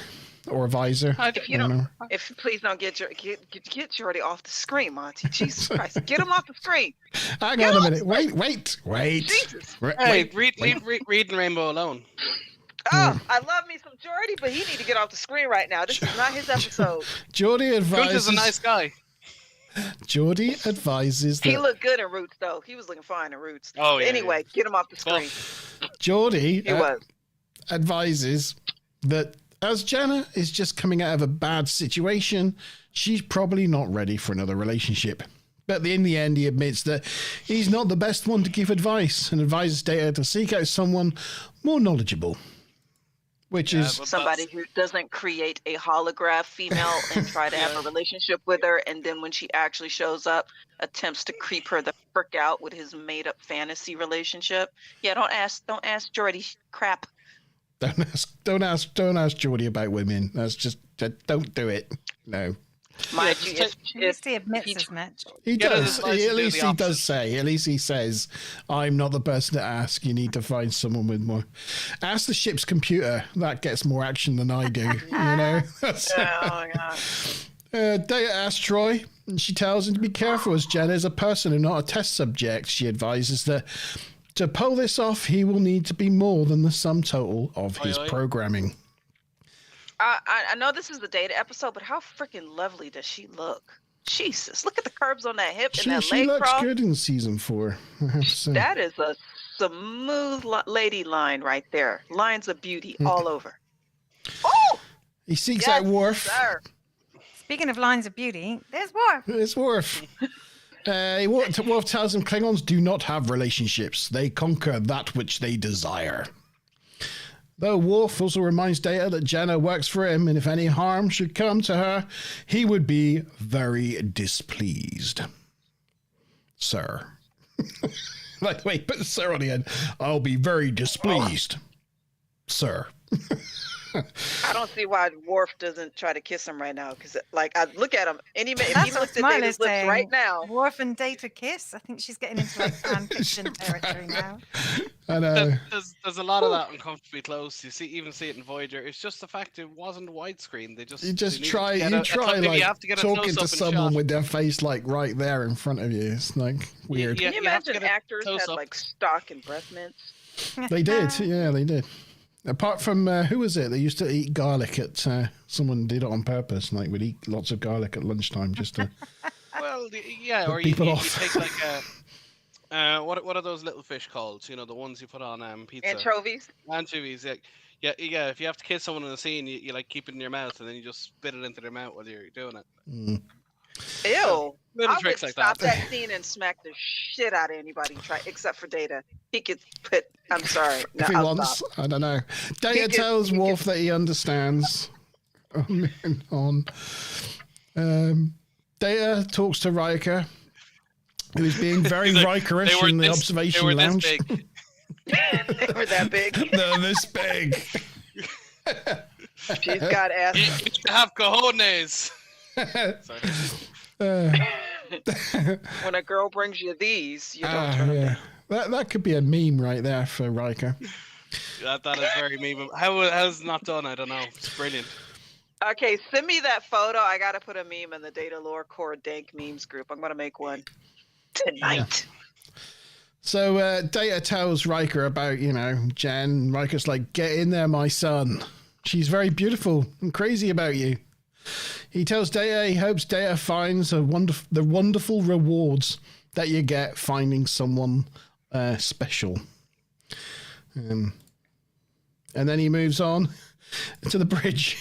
or a visor. If you don't, if please don't get Jordy off the screen, Monty. Jesus Christ, get him off the screen. Hang on a minute. Wait. Jesus. Hey, reading Rainbow alone. Oh, I love me some Jordy, but he need to get off the screen right now. This is not his episode. Jordy advises. Gunter's a nice guy. Jordy advises that He looked good in Roots, though. He was looking fine in Roots. Oh, yeah. Anyway, get him off the screen. Jordy He was. advises that as Jenna is just coming out of a bad situation, she's probably not ready for another relationship. But in the end, he admits that he's not the best one to give advice and advises Data to seek out someone more knowledgeable. Which is somebody who doesn't create a holograph female and try to have a relationship with her, and then when she actually shows up, attempts to creep her the frick out with his made-up fantasy relationship. Yeah, don't ask Jordy crap. Don't ask Jordy about women. That's just don't do it. No. Mind At you, least he admits as much. He does. advice to At do least the he does opposite. say. At least he says, "I'm not the person to ask. You need to find someone with more." Ask the ship's computer. That gets more action than I do. You know. oh my god. Data asks Troy, and she tells him to be careful as Jenna is a person and not a test subject. She advises that to pull this off, he will need to be more than the sum total of his programming. I know this is the Data episode, but how freaking lovely does she look? Jesus, look at the curves on that hip and that She leg looks cross. good in season 4. I have to say. That is a smooth lady line right there. Lines of beauty all over. Oh! He seeks Yes, out Worf. sir. Speaking of lines of beauty, there's Worf. It's Worf. Worf tells him Klingons do not have relationships. They conquer that which they desire. Though Worf also reminds Data that Jenna works for him, and if any harm should come to her, he would be very displeased. Sir. Like, wait, put sir on the end. I'll be very displeased. Sir. I don't see why Worf doesn't try to kiss him right now. Because, like, I look at him. If That's he what looked at Smile Data's is lips saying. right now. Worf and Data kiss. I think she's getting into like fan fiction territory now. I know. There's a lot of that uncomfortably close. You even see it in Voyager. It's just the fact it wasn't widescreen. They just You just they need try, to get you a- try maybe like you have to get a talking to close-up and someone shot. with their face like right there in front of you. It's like weird. Yeah, Can you you have to imagine get a actors had close-up. like stock and breath mints? They did, yeah, they did. Apart from who was it? They used to eat garlic at. Someone did it on purpose, like would eat lots of garlic at lunchtime just to. Well, yeah, Put or you people you off. take like a what are those little fish called? You know, the ones you put on pizza. Anchovies? Anchovies. Yeah. If you have to kiss someone in a scene, you like keep it in your mouth and then you just spit it into their mouth while you're doing it. Mm. Ew. Little I tricks would like stop that. that scene and smack the shit out of anybody, except for Data. He could put. I'm sorry. No, If he I'll wants, stop. I don't know. Data could- tells he could- Worf that he understands. Moving on. Data talks to Riker, who is being very He's like, Rikerish in the observation they were lounge. This big. They were that big. They're this big. She's got ass. You have cojones. Sorry. When a girl brings you these, you don't turn them Yeah. down. That could be a meme right there for Riker. That is very meme. How's it not done? I don't know. It's brilliant. Okay, send me that photo. I gotta put a meme in the Data Lore Core Dank memes group. I'm gonna make one tonight. So Data tells Riker about, Jen. Riker's like, get in there, my son. She's very beautiful and crazy about you. He tells Data he hopes Data finds the wonderful rewards that you get finding someone special. And then he moves on to the bridge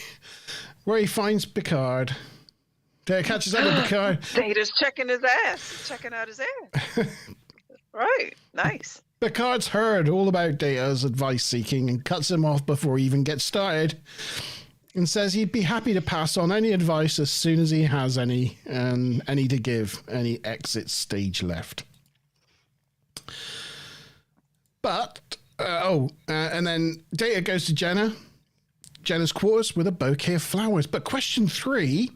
where he finds Picard. Data catches up with Picard. Data's checking his ass. He's checking out his ass. Right. Nice. Picard's heard all about Data's advice seeking and cuts him off before he even gets started and says he'd be happy to pass on any advice as soon as he has any to give, any exit stage left. But, and then Data goes to Jenna's quarters with a bouquet of flowers. But question 3,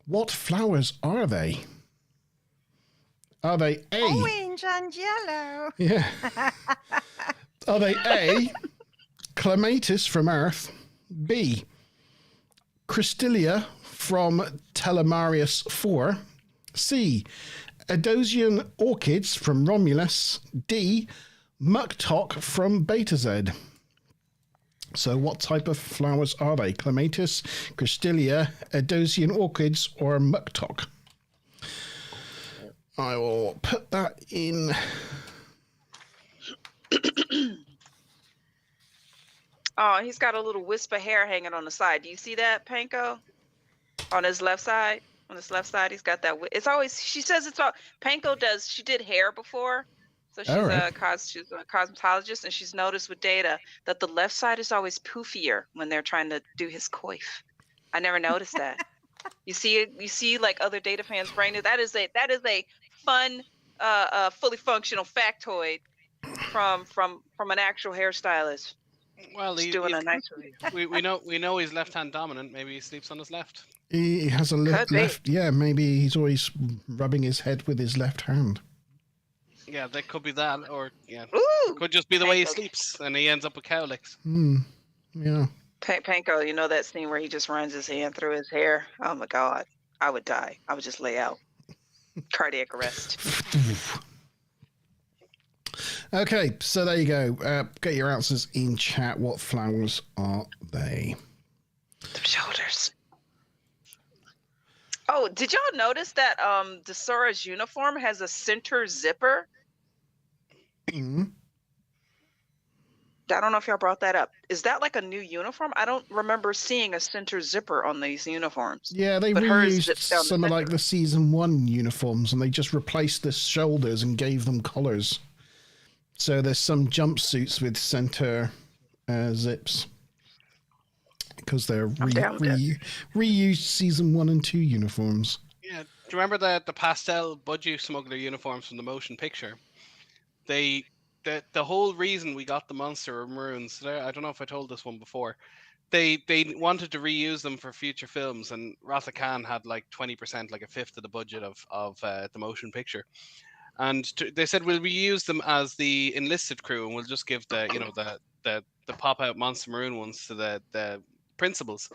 what flowers are they? Are they A? Orange and yellow. Yeah. Are they A, clematis from Earth, B, Crystalia from Telemarius 4. C. Edosian orchids from Romulus. D. Muktok from Beta Z. So what type of flowers are they? Clematis, Crystalia, Edosian orchids, or Muktok? I will put that in. Oh, he's got a little wisp of hair hanging on the side. Do you see that, Panko? On his left side? On his left side, he's got that. It's always, she says it's all, Panko does, she did hair before. So she's, she's a cosmetologist, and she's noticed with Data that the left side is always poofier when they're trying to do his coif. I never noticed that. You see like other Data fans' brain. That is a fun, fully functional factoid from an actual hairstylist. Well, he's doing a nice review. we know he's left-hand dominant. Maybe he sleeps on his left. He has a left. Yeah, maybe he's always rubbing his head with his left hand. Yeah, that could be that, or Ooh, could just be the way he sleeps, and he ends up with cowlicks. Yeah. Panko, you know that scene where he just runs his hand through his hair? Oh my God, I would die. I would just lay out. Cardiac arrest. Okay, so there you go. Get your answers in chat. What flowers are they? The shoulders. Oh, did y'all notice that D'Sora's uniform has a center zipper? Mm-hmm. I don't know if y'all brought that up. Is that like a new uniform? I don't remember seeing a center zipper on these uniforms. Yeah, they reused some of like the season 1 uniforms, and they just replaced the shoulders and gave them colors. So there's some jumpsuits with center zips because they're reused season 1 and 2 uniforms. Yeah, do you remember the pastel budgie smuggler uniforms from the motion picture? The whole reason we got the monster maroons, I don't know if I told this one before, they wanted to reuse them for future films, and Ratha Khan had like 20%, like a fifth of the budget of the motion picture. And they said, we'll reuse them as the enlisted crew, and we'll just give the pop out monster maroon ones to the principals.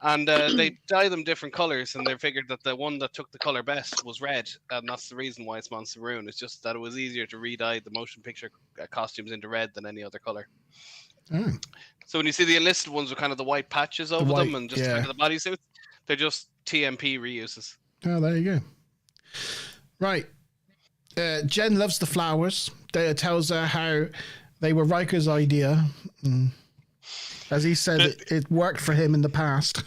And they dye them different colors, and they figured that the one that took the color best was red, and that's the reason why it's monster maroon. It's just that it was easier to re-dye the motion picture costumes into red than any other color. So when you see the enlisted ones with kind of the white patches over them and just like the bodysuits, they're just TMP reuses. Oh, there you go. Right. Jen loves the flowers. Data tells her how they were Riker's idea. As he said, it worked for him in the past.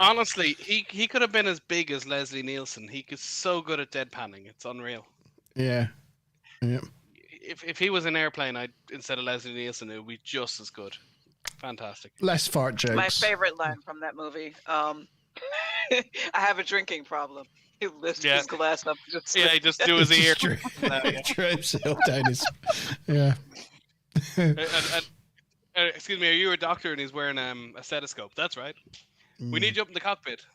Honestly, he could have been as big as Leslie Nielsen. He is so good at deadpanning. It's unreal. Yeah. If he was an airplane, instead of Leslie Nielsen, it would be just as good. Fantastic. Less fart jokes. My favorite line from that movie. I have a drinking problem. He lifts his glass up. He just do his ear. Drips it down his. Yeah. Excuse me, are you a doctor? And he's wearing a stethoscope. That's right. We need you up in the cockpit.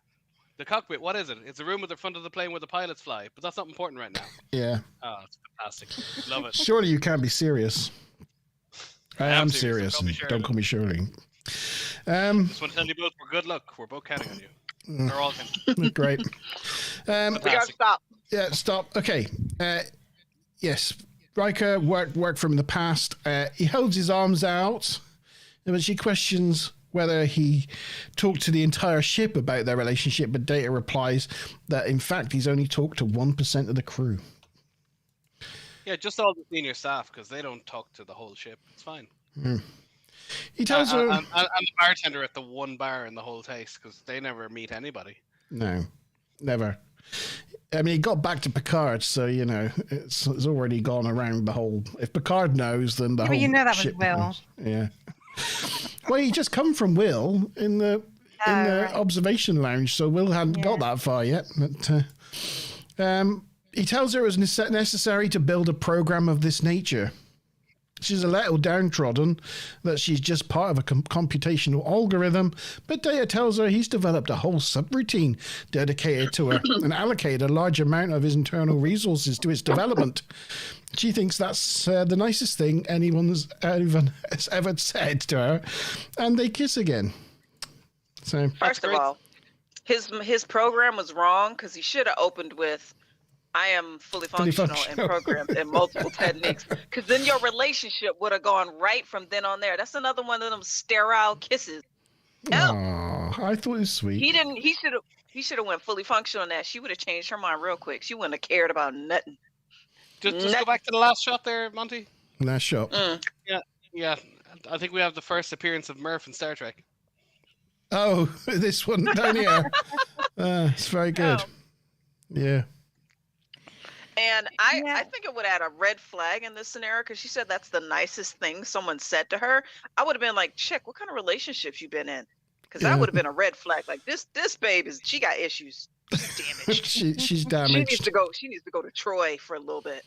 The cockpit, what is it? It's a room at the front of the plane where the pilots fly, but that's not important right now. Yeah. Oh, it's fantastic. Love it. Surely you can't be serious. I am serious. Don't call me Shirley. Just want to tell you both, we're good luck. We're both counting on you. They're all counting. Great. We gotta stop. Yeah, stop. Okay. Yes. Riker worked from the past. He holds his arms out, and when she questions whether he talked to the entire ship about their relationship, but Data replies that in fact he's only talked to 1% of the crew. Yeah, just all the senior staff, because they don't talk to the whole ship. It's fine. He tells her... And the bartender at the one bar in the whole taste, because they never meet anybody. No, never. I mean, he got back to Picard, so, it's already gone around the whole... If Picard knows, then the whole you know that was ship Will. knows. Yeah. Well, he just come from Will in the observation lounge, so Will hadn't got that far yet. But he tells her it was necessary to build a program of this nature. She's a little downtrodden that she's just part of a computational algorithm, but Data tells her he's developed a whole subroutine dedicated to her and allocated a large amount of his internal resources to its development. She thinks that's the nicest thing anyone has ever said to her, and they kiss again. So First of all, his program was wrong because he should have opened with, "I am fully functional and programmed in multiple techniques," because then your relationship would have gone right from then on there. That's another one of them sterile kisses. I thought it was sweet. He didn't. He should have went fully functional on that. She would have changed her mind real quick. She wouldn't have cared about nothing. Just go back to the last shot there, Monty. Last shot. Yeah. I think we have the first appearance of Murph in Star Trek. Oh, this one down here. It's very good. Yeah. And I think it would add a red flag in this scenario because she said that's the nicest thing someone said to her. I would have been like, "Chick, what kind of relationships you been in?" Because that would have been a red flag. Like this babe she got issues. She's damaged. she's damaged. She needs to go to Troy for a little bit.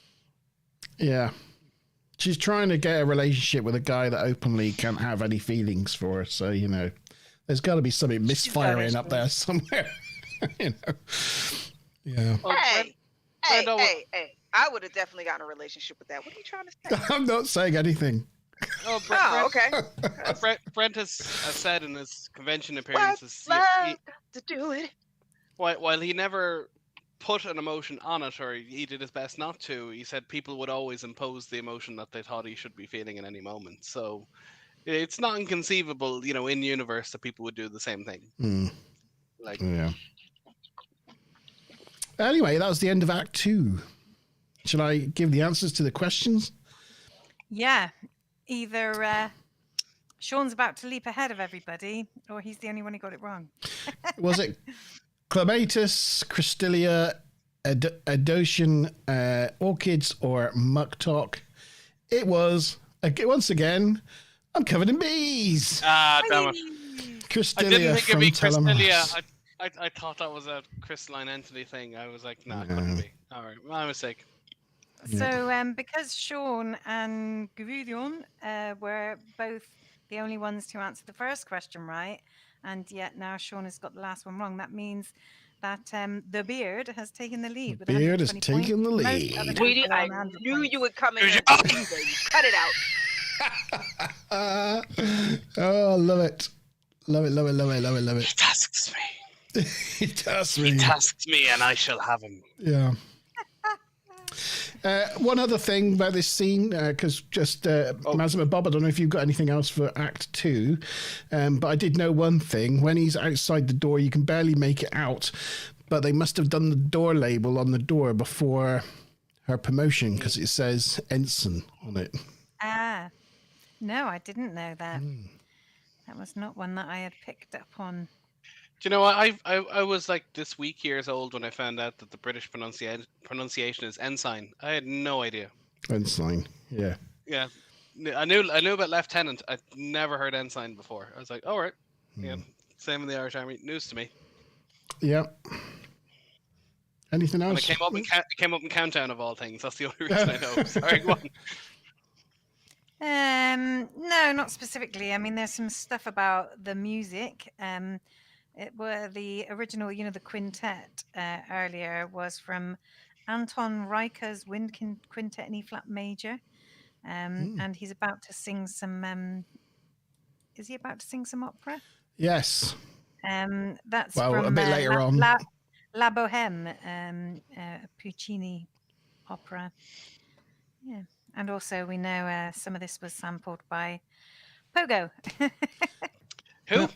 Yeah. She's trying to get a relationship with a guy that openly can't have any feelings for her. So, you know, there's got to be something misfiring up there somewhere. You know. Yeah. Hey. I would have definitely gotten a relationship with that. What are you trying to say? I'm not saying anything. Okay. Brent has said in his convention appearances to do it. While he never put an emotion on it, or he did his best not to, he said people would always impose the emotion that they thought he should be feeling in any moment. So it's not inconceivable, you know, in universe that people would do the same thing. Yeah. Anyway, that was the end of Act 2. Shall I give the answers to the questions? Yeah. Either Sean's about to leap ahead of everybody, or he's the only one who got it wrong. Was it Clematis, Crystalia, Adocian, Orchids, or Mucktalk? It was, once again, I'm covered in bees. Damn it. Crystalia. I didn't think it'd be Telemus. Crystalia. I thought that was a crystalline entity thing. I was like, it couldn't be. All right, my mistake. So, because Sean and Guridion were both the only ones to answer the first question right, and yet now Sean has got the last one wrong, that means that the beard has taken the lead. The beard has taken the lead. Sweetie, I knew you would come in here. Cut it out. Oh, I love it. Love it. He tasks me. He tasks me. He tasks me, and I shall have him. Yeah. One other thing about this scene, because Mazim and Bob, I don't know if you've got anything else for Act 2, but I did know one thing. When he's outside the door, you can barely make it out, but they must have done the door label on the door before her promotion, because it says Ensign on it. No, I didn't know that. That was not one that I had picked up on. Do you know what? I was like this week years old when I found out that the British pronunciation is ensign. I had no idea. Ensign, yeah. Yeah, I knew about lieutenant. I'd never heard ensign before. I was like, all right, yeah, same in the Irish Army. News to me. Yeah. Anything else? And it came up in Countdown of all things. That's the only reason I know. Sorry, go on. No, not specifically. I mean, there's some stuff about the music. It were the original, the quintet earlier was from Anton Reicher's Wind Quintet in E-flat major, and he's about to sing some. Is he about to sing some opera? Yes. That's from a bit later on. La Bohème, Puccini opera. Yeah, and also we know some of this was sampled by Pogo. Who?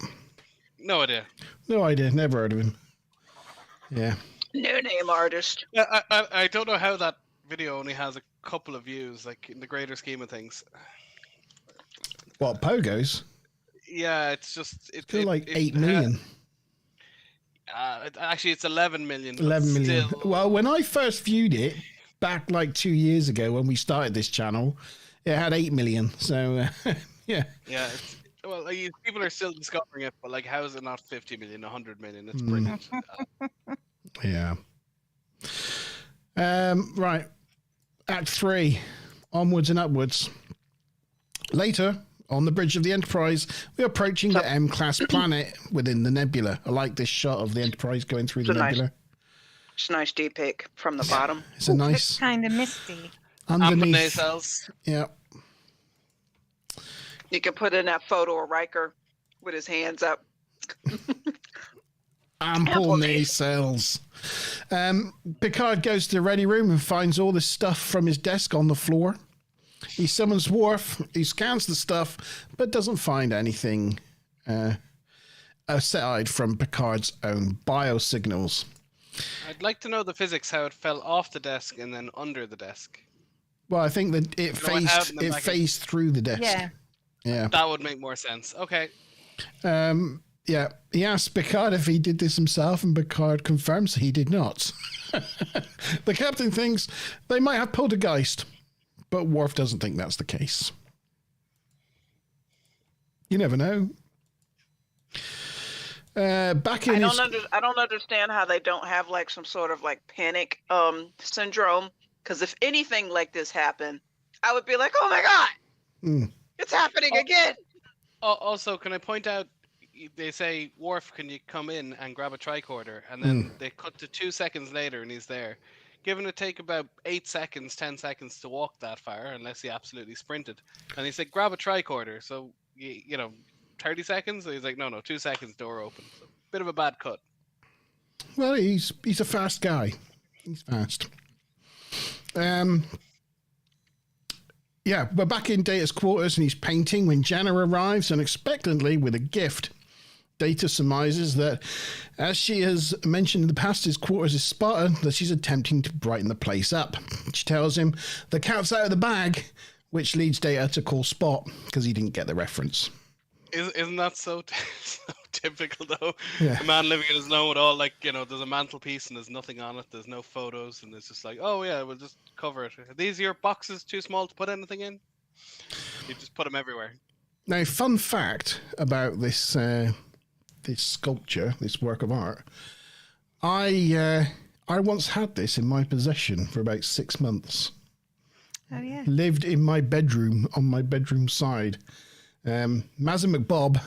No idea. No idea. Never heard of him. Yeah. No name artist. Yeah, I don't know how that video only has a couple of views, like in the greater scheme of things. What, Pogo's? Yeah, it's just... It's like 8 million. Actually, it's 11 million. 11 million. Still... Well, when I first viewed it, back like 2 years ago when we started this channel, it had 8 million. So, yeah. Yeah, well, people are still discovering it, but like, how is it not 50 million, 100 million? It's brilliant. Yeah. Right. Act 3. Onwards and upwards. Later, on the bridge of the Enterprise, we're approaching the M-class planet within the nebula. I like this shot of the Enterprise going through the nebula. It's a nice deep pic from the bottom. It's a nice... It's kind of misty. Underneath. Cells. Yeah. You can put in that photo of Riker with his hands up. Ample nacelles. Picard goes to the ready room and finds all this stuff from his desk on the floor. He summons Worf. He scans the stuff, but doesn't find anything aside from Picard's own biosignals. I'd like to know the physics, how it fell off the desk and then under the desk. Well, I think that it phased through the desk. Yeah. That would make more sense. Okay. Yeah, he asked Picard if he did this himself, and Picard confirms he did not. The captain thinks they might have poltergeist, but Worf doesn't think that's the case. You never know. I don't understand how they don't have like some sort of like panic syndrome. Because if anything like this happened, I would be like, "Oh my god, it's happening again." Also, can I point out? They say, "Worf, can you come in and grab a tricorder?" And then they cut to 2 seconds later, and he's there. Given it take about 8 seconds, 10 seconds to walk that far, unless he absolutely sprinted. And he said, "Grab a tricorder." So 30 seconds. So he's like, "No, 2 seconds, door open." So, bit of a bad cut. Well, he's a fast guy. He's fast. Yeah, we're back in Data's quarters, and he's painting when Jenna arrives unexpectedly with a gift. Data surmises that, as she has mentioned in the past, his quarters is Spartan, that she's attempting to brighten the place up. She tells him the cat's out of the bag, which leads Data to call Spot, because he didn't get the reference. Isn't that so typical, though? Yeah. A man living in his own with all, there's a mantelpiece and there's nothing on it, there's no photos, and it's just like, "Oh, yeah, we'll just cover it. Are these your boxes too small to put anything in?" You just put them everywhere. Now, fun fact about this this sculpture, this work of art, I once had this in my possession for about 6 months. Oh, yeah. Lived in my bedroom, on my bedroom side. Mazza McBob,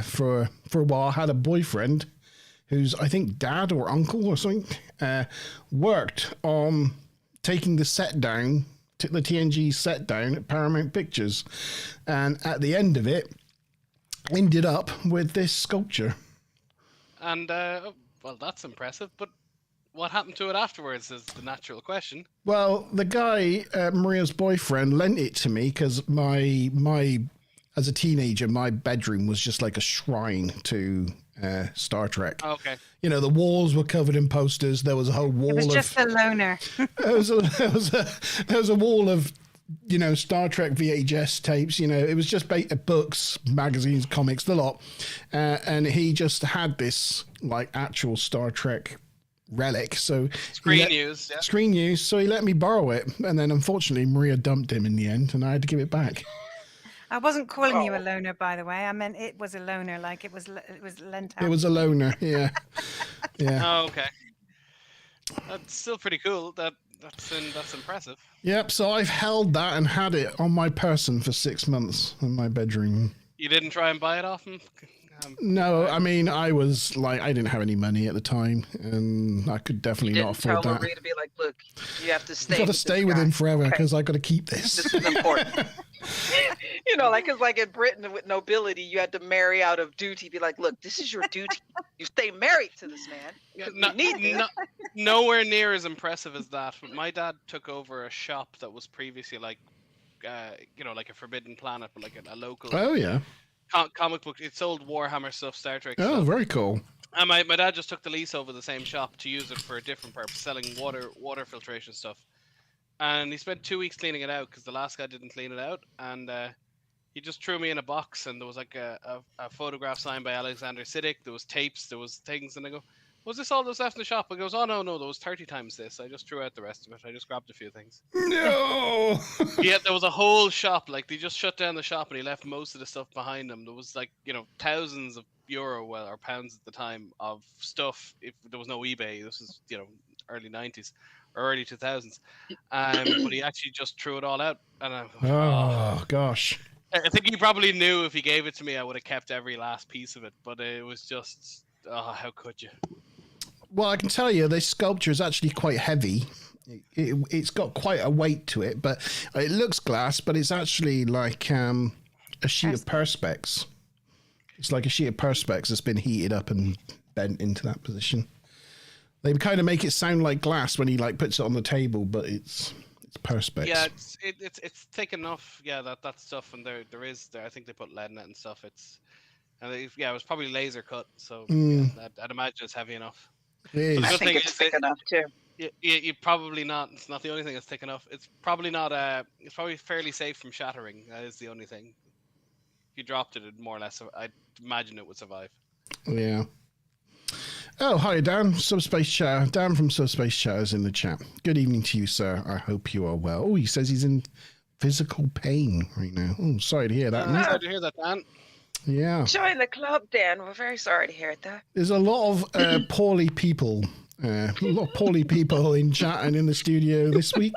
for a while, had a boyfriend who's, I think, dad or uncle or something, worked on taking the set down, took the TNG set down at Paramount Pictures, and at the end of it, ended up with this sculpture. And, well, that's impressive, but what happened to it afterwards is the natural question. Well, the guy, Maria's boyfriend, lent it to me because as a teenager, my bedroom was just like a shrine to Star Trek. Okay. The walls were covered in posters. There was a whole wall. It was just a loner. There was a wall of Star Trek VHS tapes. It was just books, magazines, comics, the lot. And he just had this like actual Star Trek relic. So screen use. So he let me borrow it, and then unfortunately Maria dumped him in the end, and I had to give it back. I wasn't calling you a loner, by the way. I meant it was a loner, like it was lent out. It was a loner, yeah. Yeah. Oh, okay. That's still pretty cool. That's impressive. Yep, so I've held that and had it on my person for 6 months in my bedroom. You didn't try and buy it off him? No, I mean, I was like, I didn't have any money at the time, and I could definitely not afford that. Maria to be like, "Look, you have to stay. I've got to stay with him forever because I got to keep this. This is important." Because like in Britain with nobility, you had to marry out of duty. Be like, "Look, this is your duty. You stay married to this man." Nowhere near as impressive as that. But my dad took over a shop that was previously like a Forbidden Planet, but like a local. Oh yeah. Comic book. It sold Warhammer stuff, Star Trek stuff. Oh, very cool. And my dad just took the lease over the same shop to use it for a different purpose, selling water filtration stuff. And he spent 2 weeks cleaning it out because the last guy didn't clean it out. And he just threw me in a box, and there was like a photograph signed by Alexander Siddig. There was tapes, there was things, and I go, "Was this all that's left in the shop?" He goes, "Oh no, there was 30 times this. I just threw out the rest of it. I just grabbed a few things." No. Yeah, there was a whole shop. Like they just shut down the shop, and he left most of the stuff behind him. There was like thousands of euro, or pounds at the time, of stuff. If there was no eBay, this was early 90s or early 2000s. But he actually just threw it all out, and oh gosh. I think he probably knew if he gave it to me, I would have kept every last piece of it. But it was just, how could you? Well, I can tell you, this sculpture is actually quite heavy. It's got quite a weight to it, but it looks glass, but it's actually like a sheet of perspex. It's like a sheet of perspex that's been heated up and bent into that position. They kind of make it sound like glass when he like puts it on the table, but it's perspex. Yeah, it's thick enough. Yeah, that stuff, and there is I think they put lead in it and stuff. It was probably laser cut, so yeah, I'd imagine it's heavy enough. It is. I think it's thick enough too. You probably not. It's not the only thing that's thick enough. It's probably not. It's probably fairly safe from shattering. That is the only thing. If you dropped it, more or less, I'd imagine it would survive. Yeah. Oh, hi, Dan. Subspace Chair. Dan from Subspace Chair is in the chat. Good evening to you, sir. I hope you are well. Oh, he says he's in physical pain right now. Oh, sorry to hear that. Sorry to hear that, Dan. Yeah. Join the club, Dan. We're very sorry to hear it, though. There's a lot of poorly people. A lot of poorly people in chat and in the studio this week.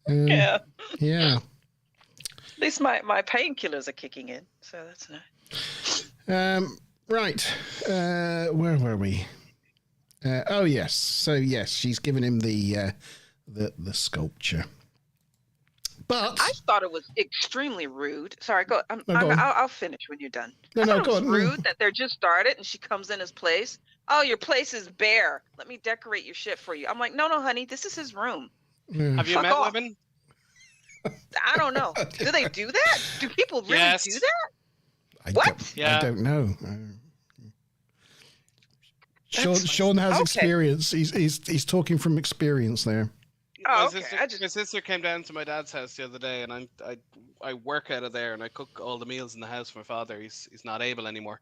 Yeah. Yeah. At least my painkillers are kicking in, so that's nice. Right. Where were we? Oh, yes. So, yes, she's given him the sculpture. But I thought it was extremely rude. Sorry, go. go on. I'll finish when you're done. No, I thought go it was on. rude that they're just started and she comes in his place. Oh, your place is bare. Let me decorate your shit for you. I'm like, no, honey, this is his room. Have you Fuck met off. women? I don't know. Do they do that? Do people really Yes. do that? I What? don't know. That's- Sean has okay. experience. He's talking from experience there. Oh, My okay. sister, my sister came down to my dad's house the other day, and I work out of there, and I cook all the meals in the house for my father. He's not able anymore,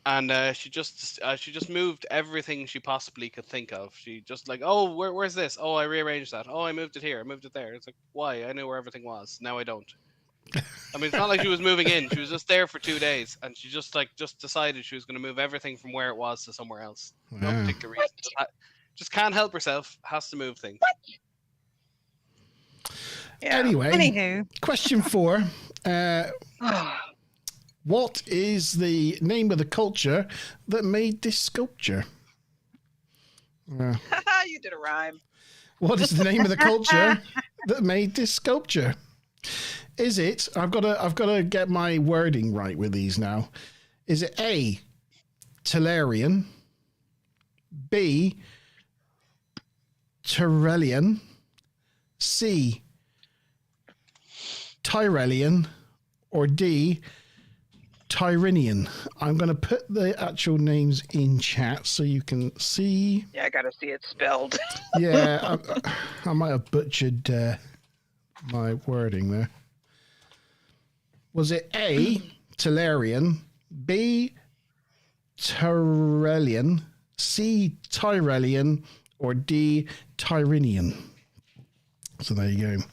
and she just moved everything she possibly could think of. She just like, oh, where's this? Oh, I rearranged that. Oh, I moved it here. I moved it there. It's like, why? I knew where everything was. Now I don't. I mean, it's not like she was moving in. She was just there for 2 days, and she just decided she was going to move everything from where it was to somewhere else. No Wow. particular reason. Just can't help herself. Has to move things. Yeah. Anyway, Anywho, question 4. What is the name of the culture that made this sculpture? You did a rhyme. What is the name of the culture that made this sculpture? Is it? I've got to get my wording right with these now. Is it A, Tellarian, B, Tyrellian, C, Tyrellian, or D, Tyrinian? I'm going to put the actual names in chat so you can see. Yeah, I gotta see it spelled. Yeah, I might have butchered my wording there. Was it A, Tellarian, B, Tyrellian, C, Tyrellian, or D, Tyrinian? So there you go.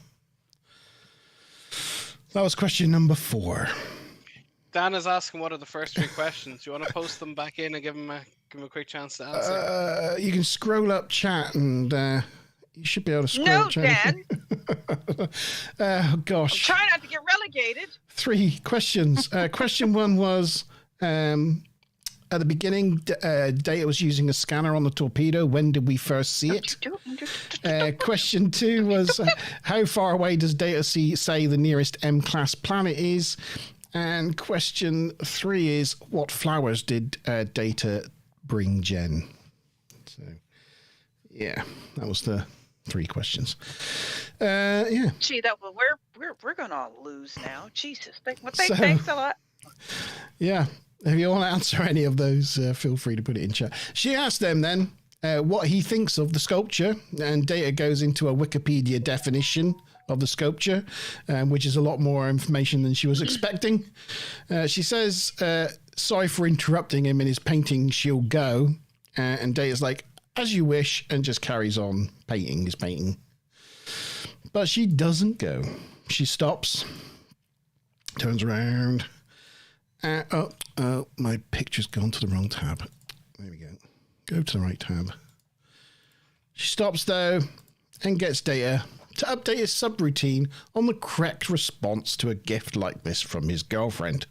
That was question number 4. Dan is asking what are the first 3 questions. Do you want to post them back in and give him a quick chance to answer? You can scroll up chat and you should be able to scroll No, up chat. Dan. Oh, gosh. Try not to get relegated. 3 questions. Question 1 was, at the beginning, Data was using a scanner on the torpedo. When did we first see it? Question 2 was, how far away does Data say the nearest M-class planet is? And question 3 is, what flowers did Data bring Jen? So, yeah, that was the 3 questions. Yeah. Gee, we're gonna lose now. Jesus, thanks a lot. Yeah. If you want to answer any of those, feel free to put it in chat. She asked them then what he thinks of the sculpture, and Data goes into a Wikipedia definition of the sculpture, which is a lot more information than she was expecting. She says, sorry for interrupting him in his painting, she'll go. And Data's like, as you wish, and just carries on painting his painting. But she doesn't go. She stops, turns around. Oh, my picture's gone to the wrong tab. There we go. Go to the right tab. She stops, though, and gets Data to update his subroutine on the correct response to a gift like this from his girlfriend.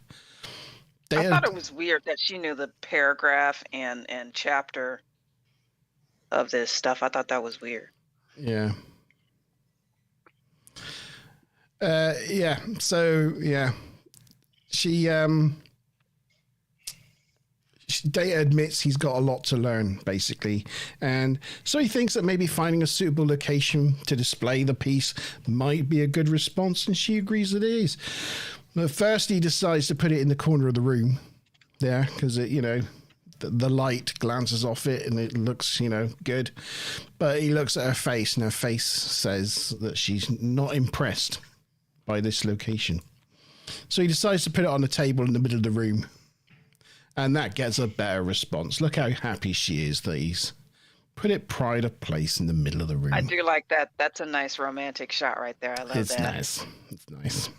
I thought it was weird that she knew the paragraph and chapter of this stuff. I thought that was weird. Yeah. Yeah. So, yeah. She Data admits he's got a lot to learn, basically. And so he thinks that maybe finding a suitable location to display the piece might be a good response, and she agrees it is. But first he decides to put it in the corner of the room there, because, the light glances off it and it looks, good. But he looks at her face, and her face says that she's not impressed by this location. So he decides to put it on the table in the middle of the room. And that gets a better response. Look how happy she is that he's put it pride of place in the middle of the room. I do like that. That's a nice romantic shot right there. I love It's that. nice. It's nice.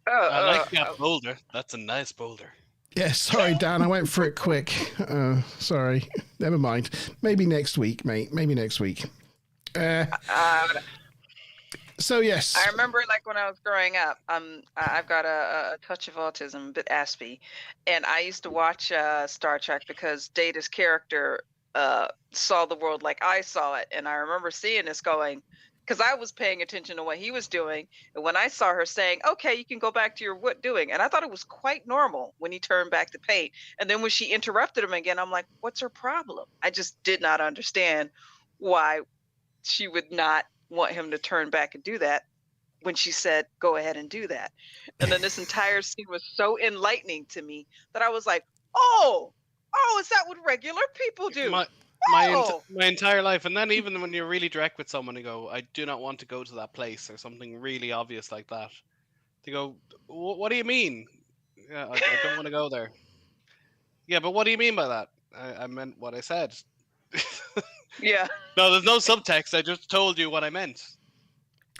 I like that boulder. That's a nice boulder. Yeah, sorry, Dan. I went for it quick. Sorry. Never mind. Maybe next week, mate. Maybe next week. So, yes. I remember, like, when I was growing up, I've got a touch of autism, a bit aspy, and I used to watch Star Trek because Data's character saw the world like I saw it, and I remember seeing this going, because I was paying attention to what he was doing, and when I saw her saying, okay, you can go back to your what doing, and I thought it was quite normal when he turned back to paint, and then when she interrupted him again, I'm like, what's her problem? I just did not understand why she would not want him to turn back and do that when she said, go ahead and do that. And then this entire scene was so enlightening to me that I was like, oh, is that what regular people do? My entire life. And then even when you're really direct with someone, you go, I do not want to go to that place, or something really obvious like that. They go, what do you mean? Yeah, I don't want to go there. Yeah, but what do you mean by that? I meant what I said. Yeah. No, there's no subtext. I just told you what I meant.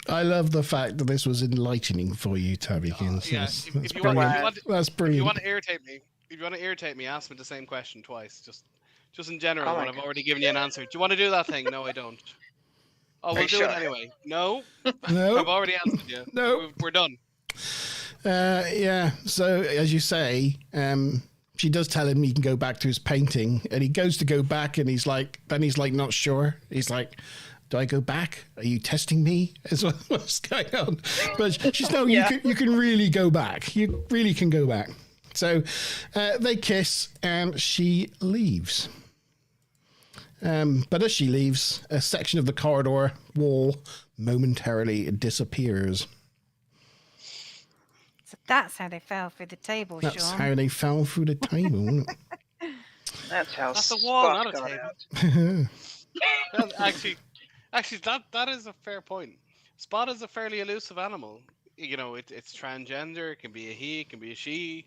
I love the fact that this was enlightening for you, Tabbykins. Yeah. That's If you brilliant. want, That's if brilliant. you want to irritate me, ask me the same question twice. Just in general, when I've already given you an answer. Do you want to do that thing? No, I don't. Oh, we'll do it anyway. No, No. I've already answered you. No. We're done. Yeah. So, as you say, she does tell him he can go back to his painting, and he goes to go back, and he's like, not sure. He's like, do I go back? Are you testing me? Is what's going on? But she's no, you can really go back. You really can go back. So they kiss, and she leaves. But as she leaves, a section of the corridor wall momentarily disappears. So that's how they fell through the table, That's Sean. how they fell through the table, wasn't it? That's a wall, Spock not a got table. out. Actually, that is a fair point. Spot is a fairly elusive animal. It's transgender. It can be a he. It can be a she.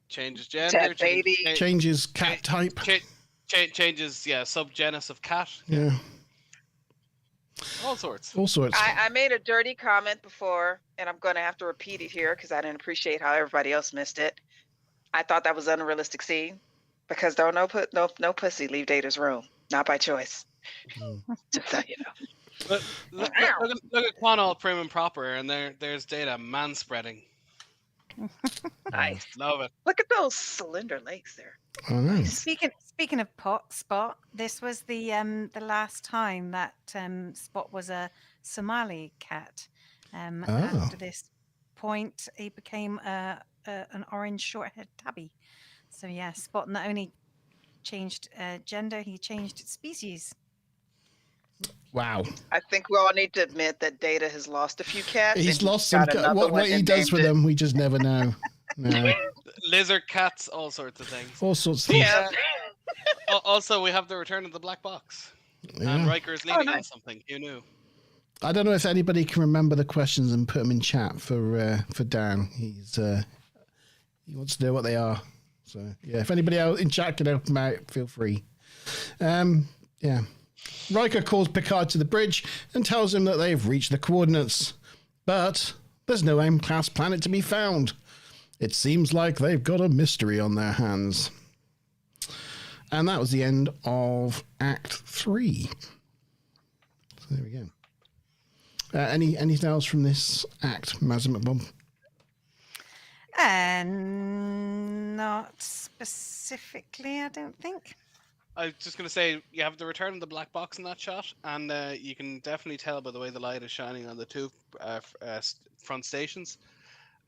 Changes gender. Cat baby. Changes cat type. Changes, subgenus of cat. Yeah. All sorts. I made a dirty comment before, and I'm going to have to repeat it here because I didn't appreciate how everybody else missed it. I thought that was an unrealistic scene because no pussy leave Data's room, not by choice. Just so you know. But look at Quan all prim and proper, and there's Data manspreading. Nice. Love it. Look at those slender legs there. Oh, no. Speaking of Spot, this was the last time that Spot was a Somali cat. After this point, he became an orange short-haired tabby. So yeah, Spot not only changed gender, he changed species. Wow. I think we all need to admit that Data has lost a few cats. He's lost some. What he does with them, we just never know. No. Lizard cats, all sorts of things. All sorts of things. Yeah. Also, we have the return of the black box. Yeah. And Riker is leading on nice. something. Who knew? I don't know if anybody can remember the questions and put them in chat for Dan. He wants to know what they are. So yeah, if anybody else in chat can help him out, feel free. Yeah. Riker calls Picard to the bridge and tells him that they've reached the coordinates, but there's no M-class planet to be found. It seems like they've got a mystery on their hands. And that was the end of Act 3. So there we go. Anything else from this act, Mazza McBomb? Not specifically, I don't think. I was just going to say, you have the return of the black box in that shot, and you can definitely tell by the way the light is shining on the two front stations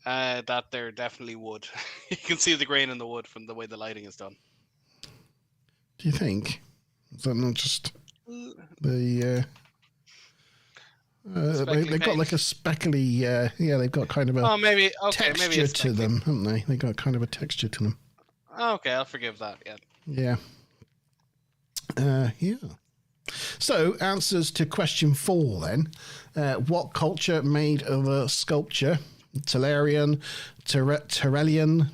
that they're definitely wood. You can see the grain in the wood from the way the lighting is done. Do you think? Is that not just the... they've got like a speckly... yeah, they've got kind of a maybe texture maybe it's to them, haven't they? They've got kind of a texture to them. Okay, I'll forgive that, yeah. Yeah. So, answers to question 4 then. What culture made of a sculpture? Tellurian, Tyrellian,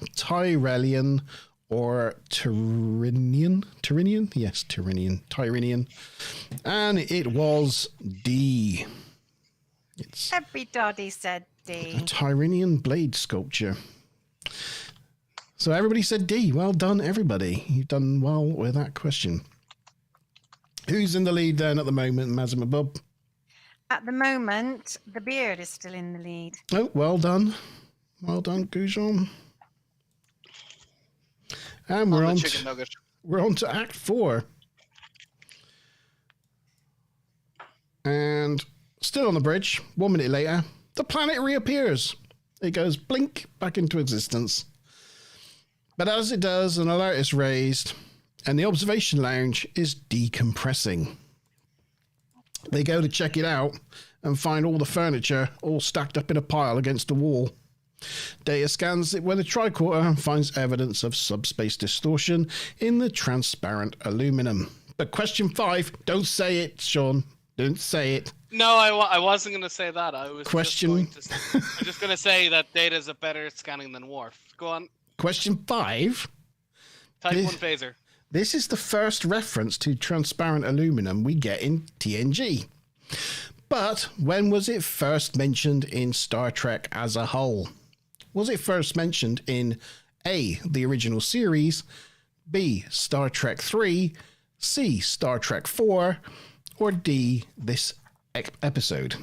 or Tyrrhenian? Tyrrhenian? Yes, Tyrrhenian. And it was D. Everybody said D. A Tyrrhenian blade sculpture. So everybody said D. Well done, everybody. You've done well with that question. Who's in the lead then at the moment, Mazimabub? At the moment, the beard is still in the lead. Oh, well done. Well done, Goujon. And we're on to Act 4. And still on the bridge, 1 minute later, the planet reappears. It goes blink back into existence. But as it does, an alert is raised, and the observation lounge is decompressing. They go to check it out and find all the furniture all stacked up in a pile against the wall. Data scans it with a tricorder and finds evidence of subspace distortion in the transparent aluminum. But question 5, don't say it, Sean. Don't say it. No, I wasn't going to say that. I was I'm just going to say that Data's a better scanning than Worf. Go on. Question 5. Type 1 phaser. This is the first reference to transparent aluminum we get in TNG. But when was it first mentioned in Star Trek as a whole? Was it first mentioned in A, the original series, B, Star Trek 3, C, Star Trek 4, or D, this episode?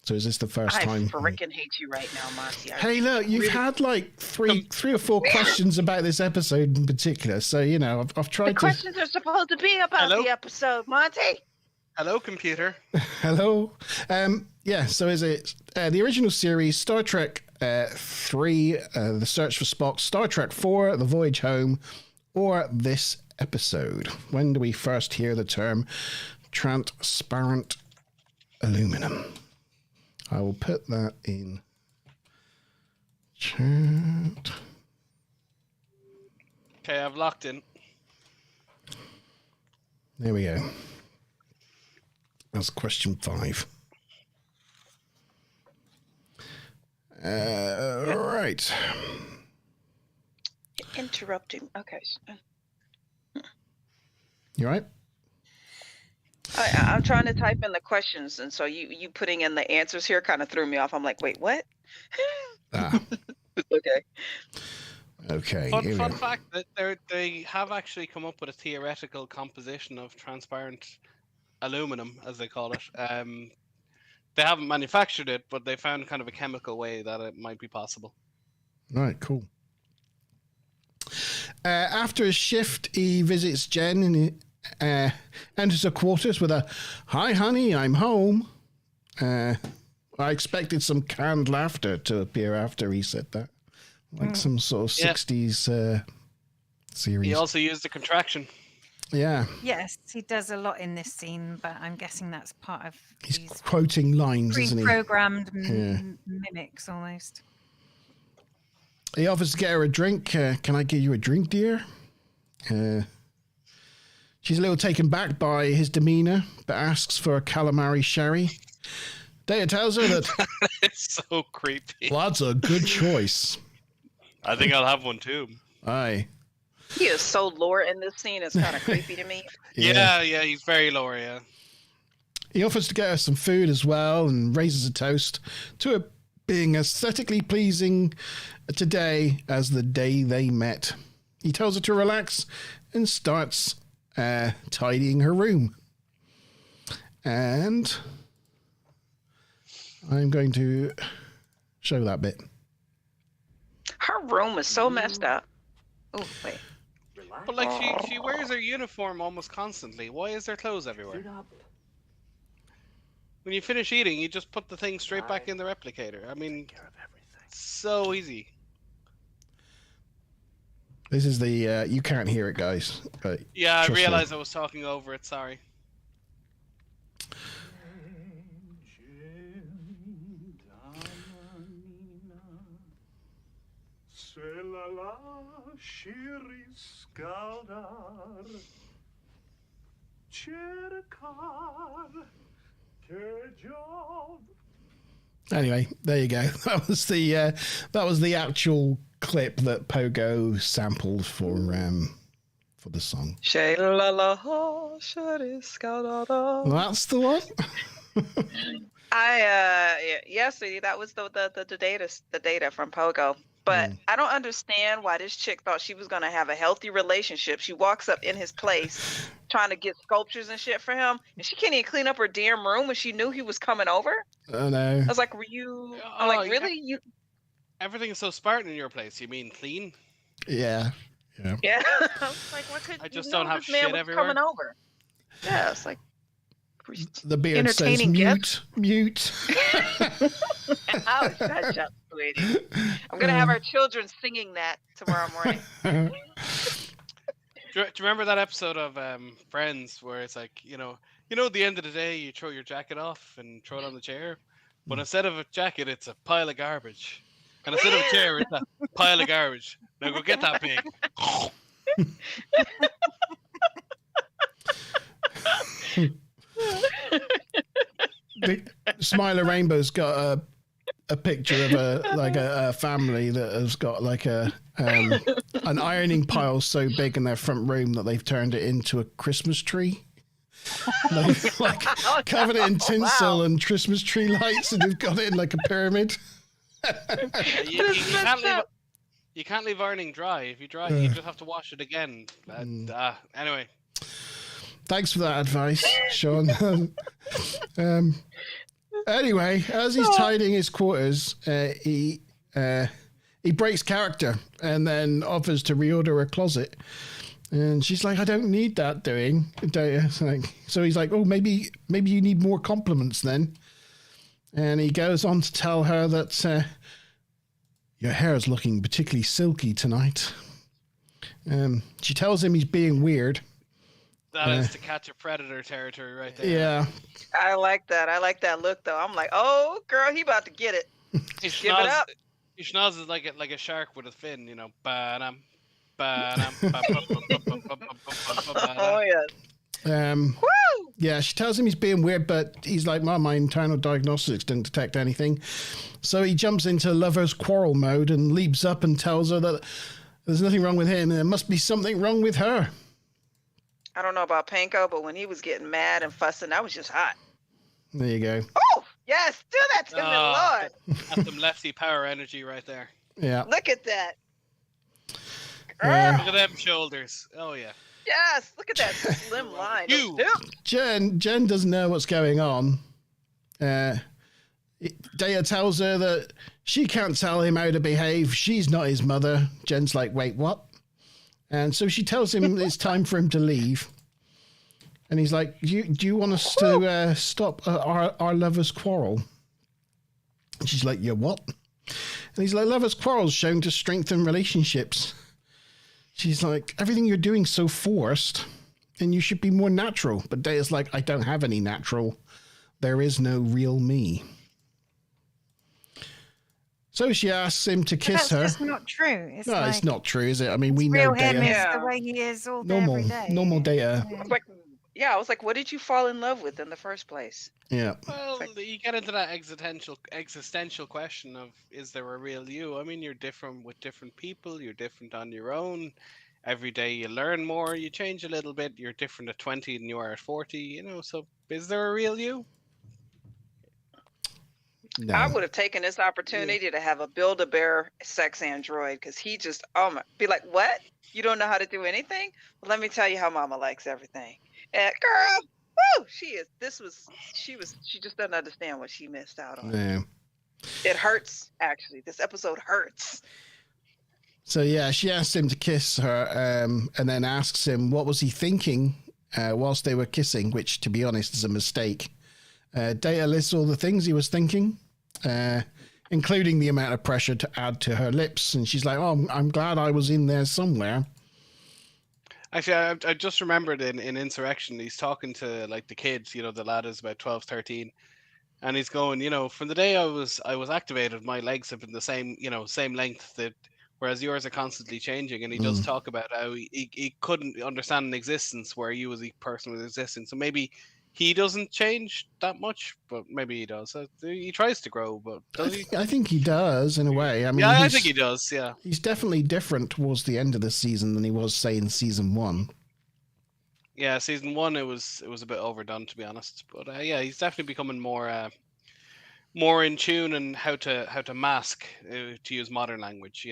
So is this the first time? I freaking hate you right now, Monty. Hey, look, you've had like three or four questions about this episode in particular. So, you know, I've tried the questions are supposed to be about the episode, Monty. Hello, computer. Hello. Yeah, so is it the original series, Star Trek 3, The Search for Spock, Star Trek 4, The Voyage Home, or this episode? When do we first hear the term transparent aluminum? I will put that in chat. Okay, I've locked in. There we go. That's question 5. Right. Interrupting. Okay. You all right? I'm trying to type in the questions, and so you putting in the answers here kind of threw me off. I'm like, wait, what? Okay. Okay. Fun fact that they have actually come up with a theoretical composition of transparent aluminum, as they call it. They haven't manufactured it, but they found kind of a chemical way that it might be possible. Right, cool. After his shift, he visits Jen and enters her quarters with a, "Hi, honey, I'm home." I expected some canned laughter to appear after he said that. Like some sort of 60s series. He also used a contraction. Yeah. Yes, he does a lot in this scene, but I'm guessing that's part of He's these quoting lines, isn't he? pre-programmed mimics almost. He offers to get her a drink. Can I give you a drink, dear? She's a little taken back by his demeanor, but asks for a calamari sherry. Data tells her that It's so creepy. well, that's a good choice. I think I'll have one too. Aye. He is so lower in this scene. It's kind of creepy to me. Yeah, he's very lower, yeah. He offers to get her some food as well and raises a toast to her being aesthetically pleasing today as the day they met. He tells her to relax and starts tidying her room. And I'm going to show that bit. Her room is so messed up. Oh, wait. But like she wears her uniform almost constantly. Why is there clothes everywhere? When you finish eating, you just put the thing straight back in the replicator. I mean, so easy. This is the you can't hear it, guys. But Yeah, I trust me. realized I was talking over it. Sorry. Anyway, there you go. That was the actual clip that Pogo sampled for the song. That's the one. Yes, sweetie, that was the data from Pogo. But I don't understand why this chick thought she was gonna have a healthy relationship. She walks up in his place trying to get sculptures and shit for him, and she can't even clean up her damn room when she knew he was coming over. Oh no. I was like, were you? I'm like, really? You? Everything is so Spartan in your place. You mean clean? Yeah. Yeah. Yeah. I was like, what could I just you don't know have this man shit was everywhere. coming over? Yeah, it's like The beard says entertaining mute, mute. oh, shut up, sweetie. I'm gonna have our children singing that tomorrow morning. Do you remember that episode of Friends where it's like, at the end of the day, you throw your jacket off and throw it on the chair, but instead of a jacket, it's a pile of garbage, and instead of a chair, it's a pile of garbage. Now go get that pig. Smiler Rainbow's got a picture of a family that has got like an ironing pile so big in their front room that they've turned it into a Christmas tree. They've like covered it in tinsel and Christmas tree lights, and they've got it in like a pyramid. You can't leave ironing dry. If you dry, you just have to wash it again. Anyway. Thanks for that advice, Sean. Anyway, as he's tidying his quarters, he breaks character and then offers to reorder a closet. And she's like, I don't need that doing. So he's like, oh, maybe you need more compliments then. And he goes on to tell her that your hair is looking particularly silky tonight. She tells him he's being weird. That is to catch a predator territory right there. Yeah. I like that. I like that look, though. I'm like, oh, girl, he about to get it. He Give it up. He schnozzes like a shark with a fin, Ba-dum, ba-dum, Oh, yeah. Woo! Yeah, she tells him he's being weird, but he's like, well, my internal diagnostics didn't detect anything. So he jumps into lover's quarrel mode and leaps up and tells her that there's nothing wrong with him and there must be something wrong with her. I don't know about Panko, but when he was getting mad and fussing, that was just hot. There you go. Oh, yes, do that to me, Lord. That's some lefty power energy right there. Yeah. Look at that. Look at them shoulders. Oh, yeah. Yes, look at that slim line. Jen doesn't know what's going on. Daya tells her that she can't tell him how to behave. She's not his mother. Jen's like, wait, what? And so she tells him it's time for him to leave. And he's like, do you want us to stop our lovers' quarrel? And she's like, yeah, what? And he's like, lovers' quarrels shown to strengthen relationships. She's like, everything you're doing so forced, and you should be more natural. But Daya's like, I don't have any natural. There is no real me. So she asks him to kiss her. That's just not true. It's not true, is it? I mean, we know real him Daya. is the way he is all day, every day. Normal Daya. I was like, what did you fall in love with in the first place? Yeah. Well, you get into that existential question of, is there a real you? I mean, you're different with different people. You're different on your own. Every day you learn more. You change a little bit. You're different at 20 than you are at 40. So is there a real you? No. I would have taken this opportunity to have a Build-A-Bear sex android because he just, be like, what? You don't know how to do anything? Well, let me tell you how Mama likes everything. And girl, woo, she just doesn't understand what she missed out on. Yeah. It hurts, actually. This episode hurts. So yeah, she asked him to kiss her, and then asks him what was he thinking whilst they were kissing, which, to be honest, is a mistake. Data lists all the things he was thinking. including the amount of pressure to add to her lips. And she's like, "Oh, I'm glad I was in there somewhere." Actually, I just remembered in Insurrection, he's talking to like the kids, the lad is about 12, 13, and he's going, from the day I was activated, my legs have been the same, same length, that whereas yours are constantly changing. And he does talk about how he couldn't understand an existence where you as a person was existing. So maybe he doesn't change that much, but maybe he does. He tries to grow, but does he? I think he does in a way. I mean, yeah, I think he does. Yeah, he's definitely different towards the end of the season than he was, say, in season 1. Yeah, season 1 it was a bit overdone, to be honest. But yeah, he's definitely becoming more in tune and how to mask, to use modern language.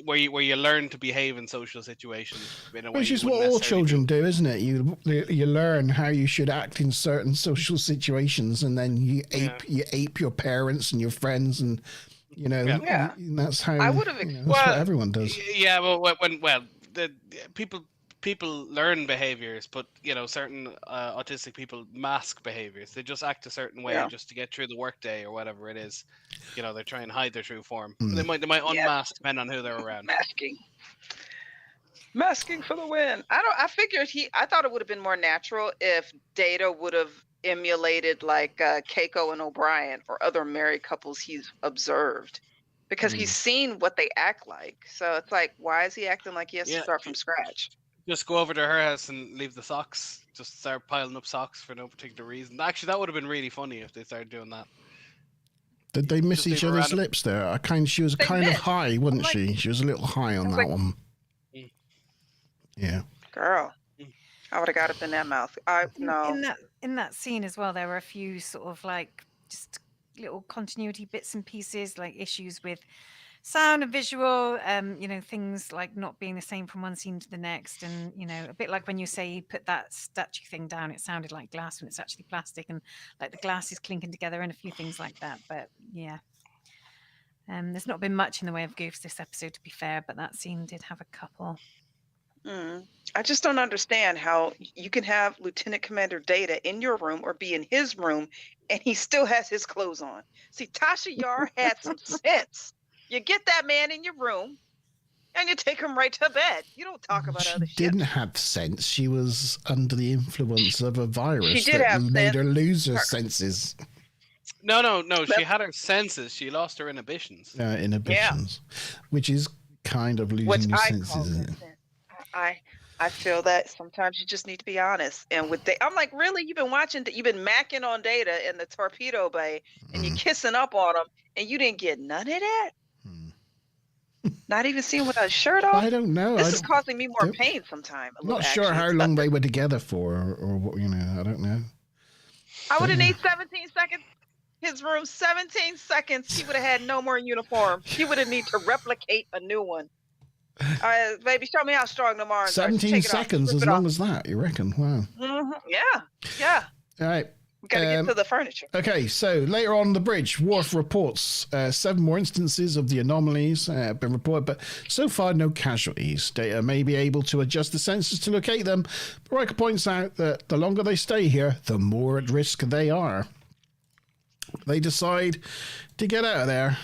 Where you learn to behave in social situations in a way. Which is you what wouldn't all necessarily children do, isn't it? You learn how you should act in certain social situations, and then you ape your parents and your friends, and and that's how I would have that's what everyone does. Yeah, well, the people learn behaviors, but certain autistic people mask behaviors. They just act a certain way just to get through the workday or whatever it is. They try and hide their true form. They might unmask depending on who they're around. Masking for the win. I figured I thought it would have been more natural if Data would have emulated like Keiko and O'Brien or other married couples he's observed, because he's seen what they act like. So it's like, why is he acting like he has to start from scratch? Just go over to her house and leave the socks. Just start piling up socks for no particular reason. Actually, that would have been really funny if they started doing that. Did they miss each other's lips there? She was kind of high, wasn't she? She was a little high on that one. Yeah. Girl, I would have got up in that mouth. In that scene as well, there were a few sort of like just little continuity bits and pieces, like issues with sound and visual, things like not being the same from one scene to the next, and a bit like when you say you put that statue thing down, it sounded like glass when it's actually plastic, and like the glass is clinking together, and a few things like that. But yeah, there's not been much in the way of goofs this episode, to be fair, but that scene did have a couple. I just don't understand how you can have Lieutenant Commander Data in your room or be in his room and he still has his clothes on. See, Tasha Yar had some sense. You get that man in your room and you take him right to bed. You don't talk about other shit. She didn't have sense. She was under the influence of a virus that made her lose her senses. No. She had her senses. She lost her inhibitions. Inhibitions. Which is kind of losing your senses, isn't it? I feel that sometimes you just need to be honest. And I'm like, really? You've been macking on Data in the torpedo bay, and you're kissing up on him, and you didn't get none of that? Not even seeing with a shirt off? I don't know. This is causing me more pain sometimes. I'm not sure how long they were together for, or what, I don't know. I would have needed 17 seconds. His room, 17 seconds. He would have had no more uniform. He would have need to replicate a new one. Baby, show me how strong the Marines 17 seconds, as long as that, you reckon? Wow. Yeah. All right. We got to get to the furniture. Okay, so later on the bridge, Worf reports 7 more instances of the anomalies have been reported, but so far no casualties. Data may be able to adjust the sensors to locate them, but Riker points out that the longer they stay here, the more at risk they are. They decide to get out of there.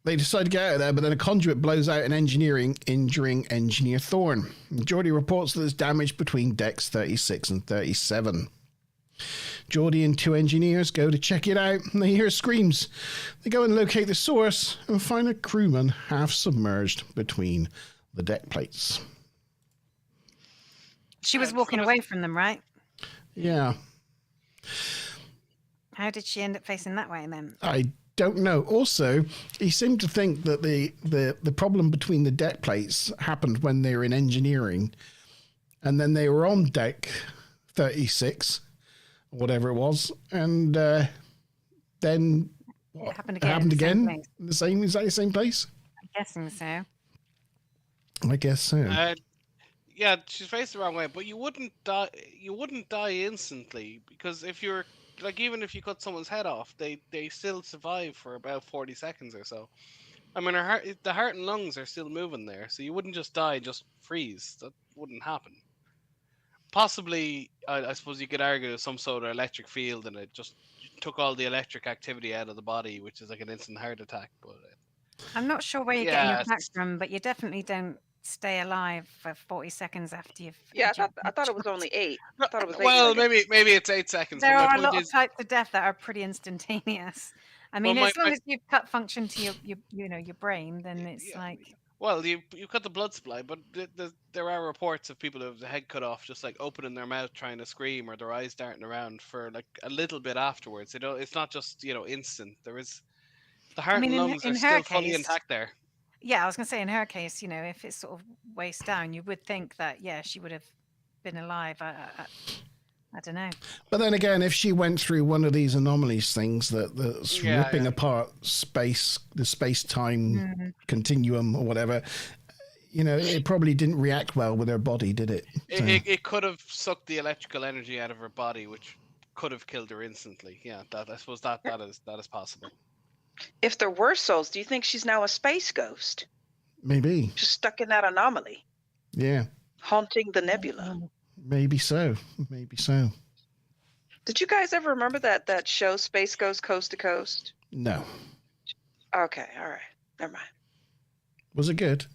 They decide to get out of there, but then a conduit blows out in engineering, injuring Engineer Thorne. Geordi reports that there's damage between decks 36 and 37. Geordi and 2 engineers go to check it out, and they hear screams. They go and locate the source and find a crewman half submerged between the deck plates. She was walking away from them, right? Yeah. How did she end up facing that way then? I don't know. Also, he seemed to think that the problem between the deck plates happened when they were in engineering, and then they were on deck 36, or whatever it was, and then it happened again in the same exact same place. I'm guessing so. I guess so. Yeah, she's faced the wrong way, but you wouldn't die. You wouldn't die instantly, because if you're like, even if you cut someone's head off, they still survive for about 40 seconds or so. I mean, the heart and lungs are still moving there, so you wouldn't just die, just freeze. That wouldn't happen. possibly, I suppose you could argue there's some sort of electric field, and it just took all the electric activity out of the body, which is like an instant heart attack. But I'm not sure where you're getting yeah, your facts from, but you definitely don't stay alive for 40 seconds after you've. Yeah, had your I thought it was only 8. I thought it was 8 well, seconds. maybe it's 8 seconds. There but my are a point lot is, of types of death that are pretty instantaneous. I mean, Well, as long as you've cut function to your brain, then it's yeah, like. well, you cut the blood supply, but there are reports of people who have the head cut off, just like opening their mouth trying to scream, or their eyes darting around for like a little bit afterwards. It's not just instant. There is the heart mean, and in- lungs in are her still fully case- intact there. Yeah, I was going to say in her case, if it's sort of waist down, you would think that, yeah, she would have been alive. I don't know. But then again, if she went through one of these anomalies things that's ripping apart the space-time continuum or whatever, it probably didn't react well with her body, did it? So. It could have sucked the electrical energy out of her body, which could have killed her instantly. Yeah, I suppose that is possible. If there were souls, do you think she's now a space ghost? Maybe. Just stuck in that anomaly. Yeah. Haunting the nebula. Maybe so. Maybe so. Did you guys ever remember that show, Space Ghost Coast to Coast? No. Okay, all right. Never mind. Was it good?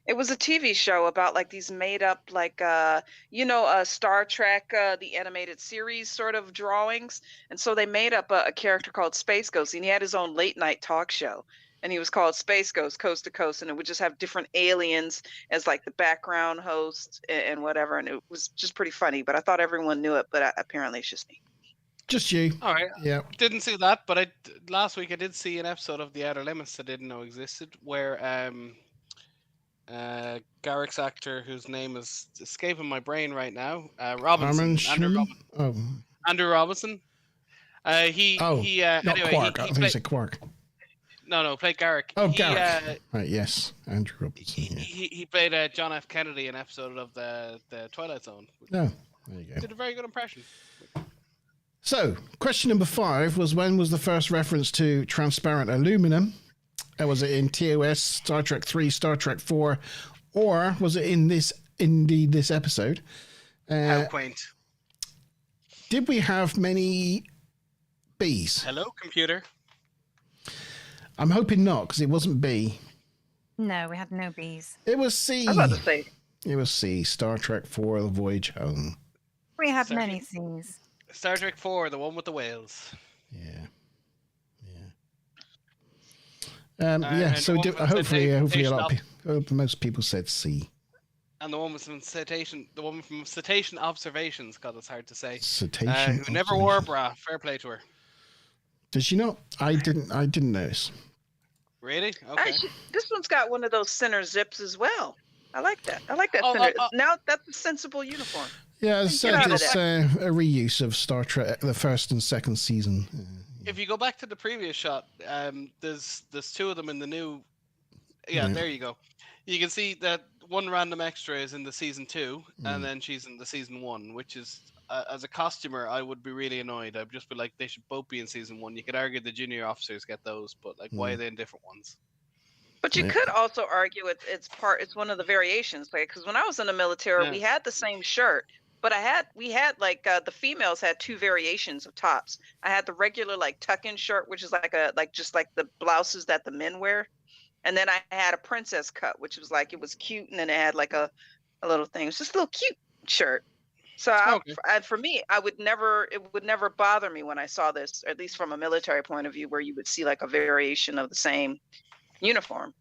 It was a TV show about like these made up Star Trek, the animated series sort of drawings. And so they made up a character called Space Ghost, and he had his own late night talk show. And he was called Space Ghost Coast to Coast, and it would just have different aliens as like the background hosts and whatever. And it was just pretty funny, but I thought everyone knew it, but apparently it's just me. Just you. All right. Yeah. Didn't see that, but last week I did see an episode of The Outer Limits I didn't know existed, where Garrick's actor, whose name is escaping my brain right now, Robinson, Andrew Robinson. Not Anyway, Quark. I think he said Quark. No, played Garrick. Oh, Garrick. Right, yes, Andrew Robinson. Yeah. He played John F. Kennedy in an episode of the Twilight Zone. Oh, there you go. Did a very good impression. So, question number 5 was, when was the first reference to transparent aluminum? Was it in TOS, Star Trek 3, Star Trek 4, or was it in this episode? How quaint. Did we have many Bs? Hello, computer. I'm hoping not, because it wasn't B. No, we had no bees. It was C. I was about to say. It was C, Star Trek 4, The Voyage Home. We had many Cs. Star Trek 4, the one with the whales. Yeah. So hopefully a lot of most people said C. And the one with the woman from Cetacean Observations, God, it's hard to say. Cetacean who never wore a bra. Fair play to her. Did she not? I didn't notice. Really? Okay. Actually, this one's got one of those center zips as well. I like that. Center. Now that's a sensible uniform. Yeah, it's a reuse of Star Trek, the first and second season. If you go back to the previous shot, there's 2 of them in the new. Yeah, there you go. You can see that one random extra is in the season 2, and then she's in the season 1, which is, as a costumer, I would be really annoyed. I'd just be like, they should both be in season 1. You could argue the junior officers get those, but like, why are they in different ones? But you could also argue it's one of the variations, like, because when I was in the military, we had the same shirt. But we had like the females had 2 variations of tops. I had the regular like tuck-in shirt, which is just like the blouses that the men wear, and then I had a princess cut, which was like, it was cute, and then it had like a little thing. It was just a little cute shirt. So for me, it would never bother me when I saw this, or at least from a military point of view, where you would see like a variation of the same uniform.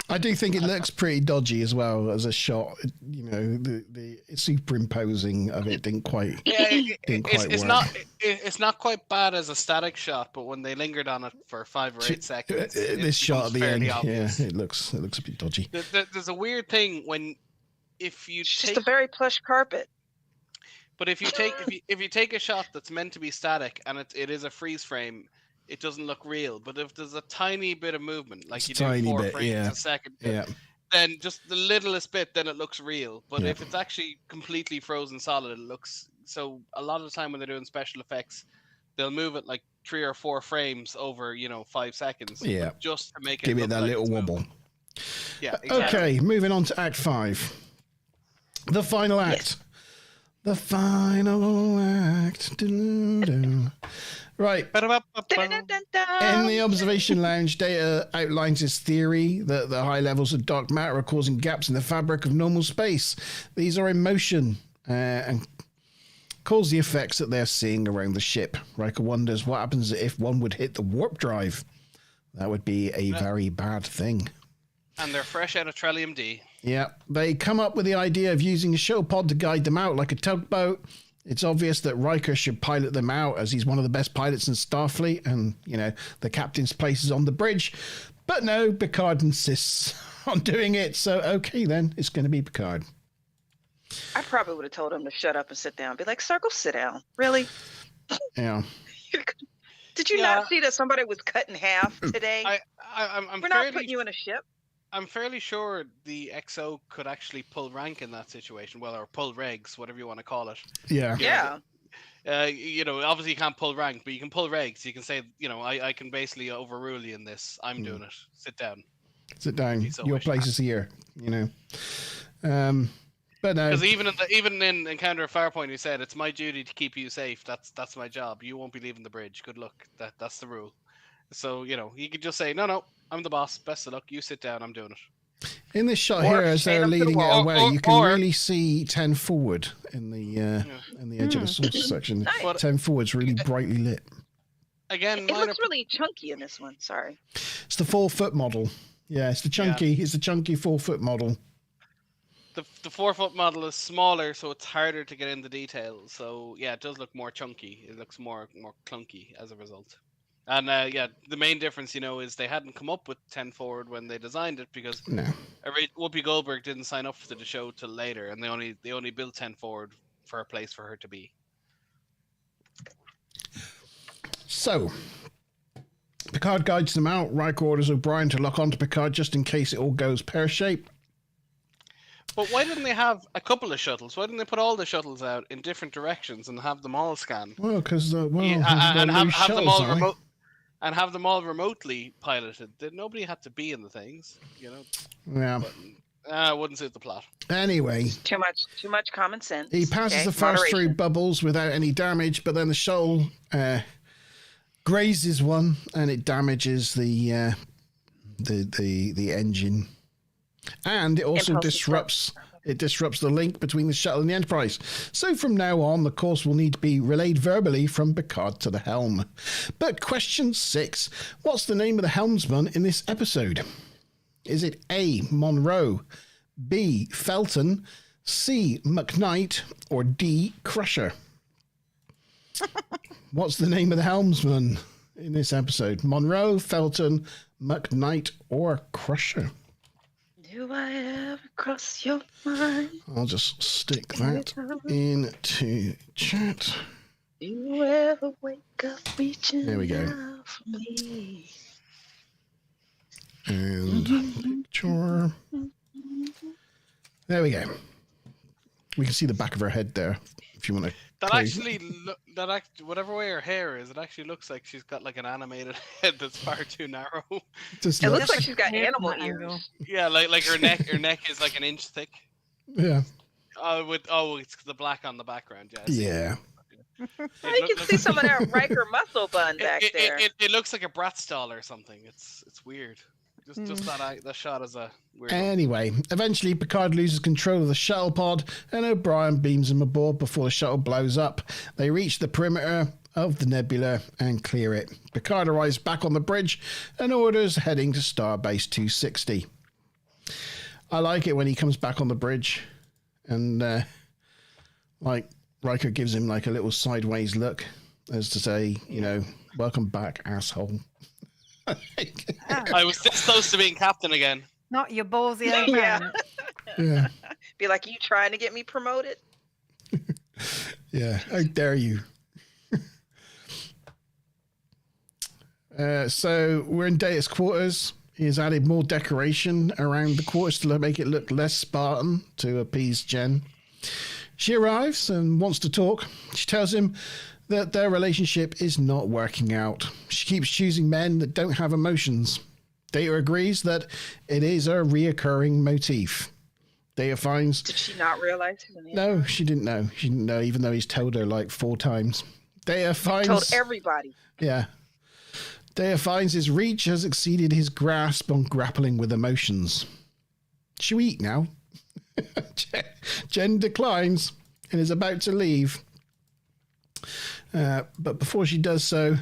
I do think it looks pretty dodgy as well as a shot. The superimposing of it didn't quite. work. It's not quite bad as a static shot, but when they lingered on it for 5 or 8 seconds, this shot at the end, obvious. Yeah, it looks a bit dodgy. There's a weird thing it's just a very plush carpet. But if you take a shot that's meant to be static and it is a freeze frame, it doesn't look real. But if there's a tiny bit of movement, like you do 4 frames a second, then just the littlest bit, then it looks real. But if it's actually completely frozen solid, it looks. So a lot of the time when they're doing special effects, they'll move it like 3 or 4 frames over 5 seconds. Yeah, just to make it give it look that like little wobble. Yeah. Exactly. Okay, moving on to Act 5. The final act. Yes. The final act. Doo-doo-doo. Right. Dun-dun-dun-dun. In the observation lounge, Data outlines his theory that the high levels of dark matter are causing gaps in the fabric of normal space. These are in motion and cause the effects that they're seeing around the ship. Riker wonders what happens if one would hit the warp drive. That would be a very bad thing. And they're fresh out of Trellium D. Yeah, they come up with the idea of using a shuttle pod to guide them out like a tugboat. It's obvious that Riker should pilot them out as he's one of the best pilots in Starfleet and, you know, the captain's place is on the bridge. But no, Picard insists on doing it, so okay then, it's going to be Picard. I probably would have told him to shut up and sit down. Be like, sir, go sit down. Really? Yeah. Did you not see that somebody was cut in half today? I'm We're not putting you in a ship. I'm fairly sure the XO could actually pull rank in that situation, well, or pull regs, whatever you want to call it. Yeah. Yeah. You know, obviously you can't pull rank, but you can pull regs. You can say, you know, I can basically overrule you in this. I'm doing it. Sit down. Sit down. So Your place is here, you know. But no. Because even in Encounter of Farpoint, he said, it's my duty to keep you safe. That's my job. You won't be leaving the bridge. Good luck. That's the rule. So, you know, he could just say, no, I'm the boss. Best of luck. You sit down. I'm doing it. In this shot here, as they're leading it away, you can really see 10 forward in the edge of the source section. Nice. 10 forward's really brightly lit. Again, It looks really chunky in this one. Sorry. It's the 4-foot model. Yeah, it's the chunky 4-foot model. The 4-foot model is smaller, so it's harder to get in the details. So yeah, it does look more chunky. It looks more clunky as a result. And yeah, the main difference, you know, is they hadn't come up with 10 forward when they designed it because Whoopi Goldberg didn't sign up for the show till later, and they only built 10 forward for a place for her to be. So Picard guides them out. Riker orders O'Brien to lock onto Picard just in case it all goes pear-shaped. But why didn't they have a couple of shuttles? Why didn't they put all the shuttles out in different directions and have them all scan? Well, because and have them all remotely piloted. Nobody had to be in the things, you know. Yeah. But, wouldn't suit the plot. Anyway, Too much common sense. he passes the first Moderation. 3 bubbles without any damage, but then the shuttle grazes one and it damages the engine. And it also disrupts the link between the shuttle and the Enterprise. So from now on, the course will need to be relayed verbally from Picard to the helm. But question 6, what's the name of the helmsman in this episode? Is it A, Monroe, B, Felton, C, McKnight, or D, Crusher? What's the name of the helmsman in this episode? Monroe, Felton, McKnight, or Crusher? Do I ever cross your mind? I'll just stick that into chat. Do you ever wake up reaching There we go. out for me? And picture. There we go. We can see the back of her head there, if you want to. Whatever way her hair is, it actually looks like she's got like an animated head that's far too narrow. Just It looks like she's got animal angle. ears. Yeah, like her neck is like an inch thick. Yeah. It's the black on the background. Yeah. I see. Yeah. You can see some of that Riker muscle bun back there. It looks like a brat stall or something. It's weird. Just that shot is a weird. Anyway, eventually Picard loses control of the shuttle pod and O'Brien beams him aboard before the shuttle blows up. They reach the perimeter of the nebula and clear it. Picard arrives back on the bridge and orders heading to Starbase 260. I like it when he comes back on the bridge and like Riker gives him like a little sideways look as to say, you know, welcome back, asshole. I was this close to being captain again. Not your ballsy old Yeah. man. Yeah. Be like, you trying to get me promoted? Yeah, how dare you? So we're in Data's quarters. He has added more decoration around the quarters to make it look less Spartan to appease Jen. She arrives and wants to talk. She tells him that their relationship is not working out. She keeps choosing men that don't have emotions. Data agrees that it is a reoccurring motif. Data finds. Did she not realize? No, she didn't know. She didn't know, even though he's told her like 4 times. Data finds. Told everybody. Yeah. Data finds his reach has exceeded his grasp on grappling with emotions. Should we eat now? Jen declines and is about to leave. But before she does so,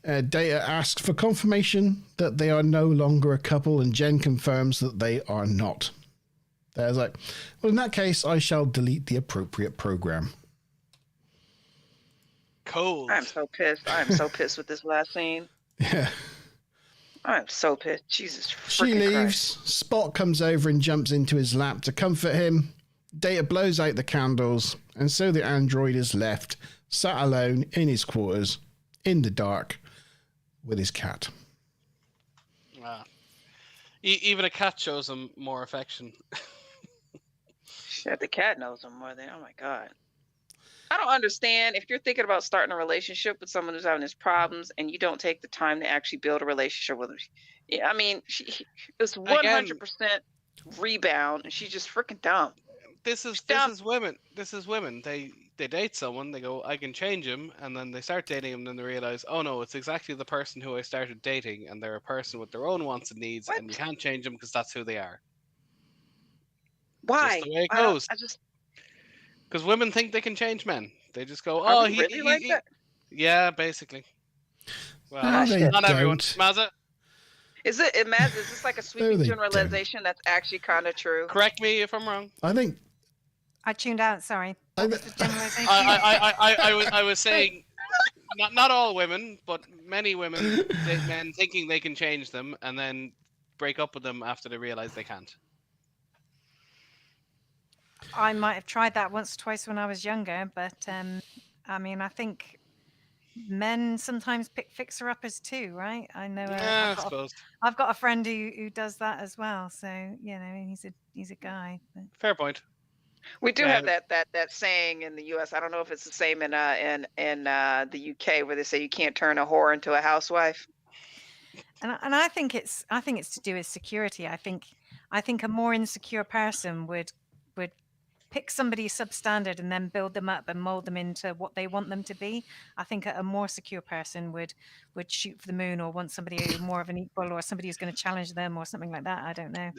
Data asks for confirmation that they are no longer a couple, and Jen confirms that they are not. Data's like, well, in that case, I shall delete the appropriate program. Cold. I'm so pissed. I'm so pissed with this last scene. Yeah. I'm so pissed. Jesus She freaking leaves. Christ. Spot comes over and jumps into his lap to comfort him. Data blows out the candles, and so the android is left, sat alone in his quarters, in the dark, with his cat. Even a cat shows him more affection. Shit, the cat knows him more than. Oh my God. I don't understand if you're thinking about starting a relationship with someone who's having these problems and you don't take the time to actually build a relationship with them. Yeah, I mean, it's 100% rebound, and she's just freaking dumb. This is women. This is women. They date someone. They go, I can change him, and then they start dating him. And then they realize, oh no, it's exactly the person who I started dating, and they're a person with their own wants and needs, and you can't change them because that's who they are. Why? Just the way it goes. Because women think they can change men. They just go, oh, he really like that? Yeah, basically. Well, not everyone. Mazza? Is this like a sweeping generalization that's actually kind of true? Correct me if I'm wrong. I think I tuned out. Sorry. I was saying, not all women, but many women date men thinking they can change them, and then break up with them after they realize they can't. I might have tried that once or twice when I was younger, but I mean, I think men sometimes pick fixer-uppers too, right? I know. I suppose. I've got a friend who does that as well. So you know, he's a guy. But... Fair point. We do have that saying in the U.S. I don't know if it's the same in the U.K. where they say you can't turn a whore into a housewife. And I think it's to do with security. I think a more insecure person would pick somebody substandard and then build them up and mold them into what they want them to be. I think a more secure person would shoot for the moon or want somebody more of an equal or somebody who's going to challenge them or something like that. I don't know.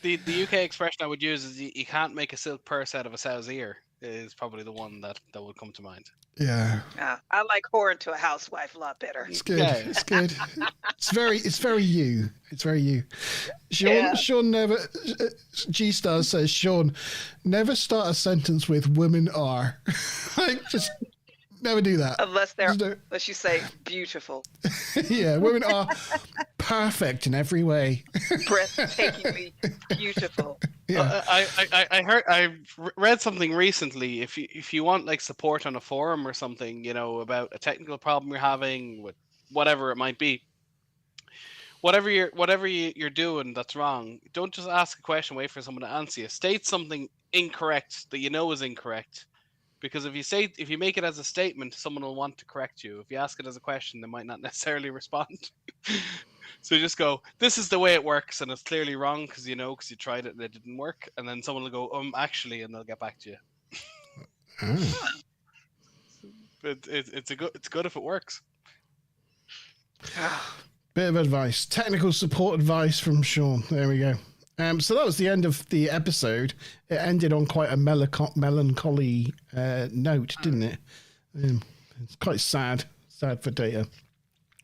The UK expression I would use is you can't make a silk purse out of a sow's ear is probably the one that would come to mind. Yeah. I like whore into a housewife a lot better. It's good. Yeah. It's good. It's very you. It's very you. Sean never. G-Star says, Sean, never start a sentence with "women are." Like, just never do that. Unless you say beautiful. Yeah, women are perfect in every way. Breathtakingly beautiful. Yeah. I read something recently. If you want like support on a forum or something, you know, about a technical problem you're having with whatever it might be, whatever you're doing that's wrong, don't just ask a question, wait for someone to answer you. State something incorrect that you know is incorrect. Because if you make it as a statement, someone will want to correct you. If you ask it as a question, they might not necessarily respond. So you just go, this is the way it works, and it's clearly wrong because you tried it and it didn't work. And then someone will go, actually, and they'll get back to you. But it's good if it works. Bit of advice, technical support advice from Sean. There we go. So that was the end of the episode. It ended on quite a melancholy note, didn't it? It's quite sad for Data.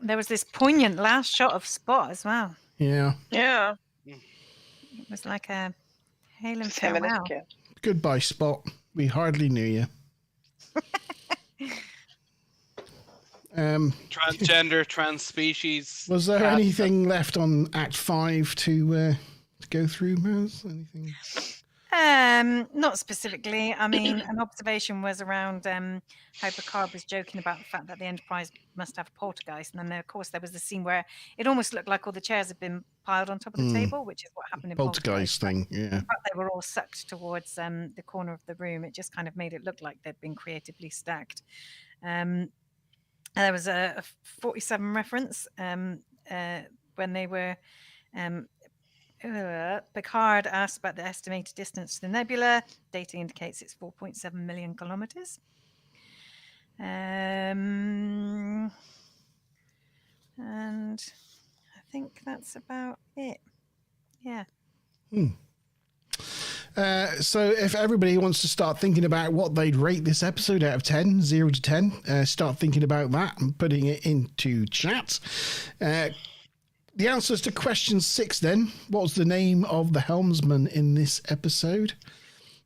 There was this poignant last shot of Spot as well. Yeah. Yeah. It was like a hail and farewell. Goodbye, Spot. We hardly knew you. Transgender, trans species. Was there anything left on Act 5 to go through, Maz? Anything? Not specifically. I mean, an observation was around how Picard was joking about the fact that the Enterprise must have a poltergeist, and then of course there was the scene where it almost looked like all the chairs had been piled on top of the table, which is what happened in poltergeist thing. Yeah, in fact, they were all sucked towards the corner of the room. It just kind of made it look like they'd been creatively stacked. And there was a 47 reference when they were Picard asked about the estimated distance to the nebula. Data indicates it's 4.7 million kilometers. And I think that's about it. Yeah. So if everybody wants to start thinking about what they'd rate this episode out of 10, 0 to 10, start thinking about that and putting it into chat. The answers to question 6 then. What was the name of the helmsman in this episode?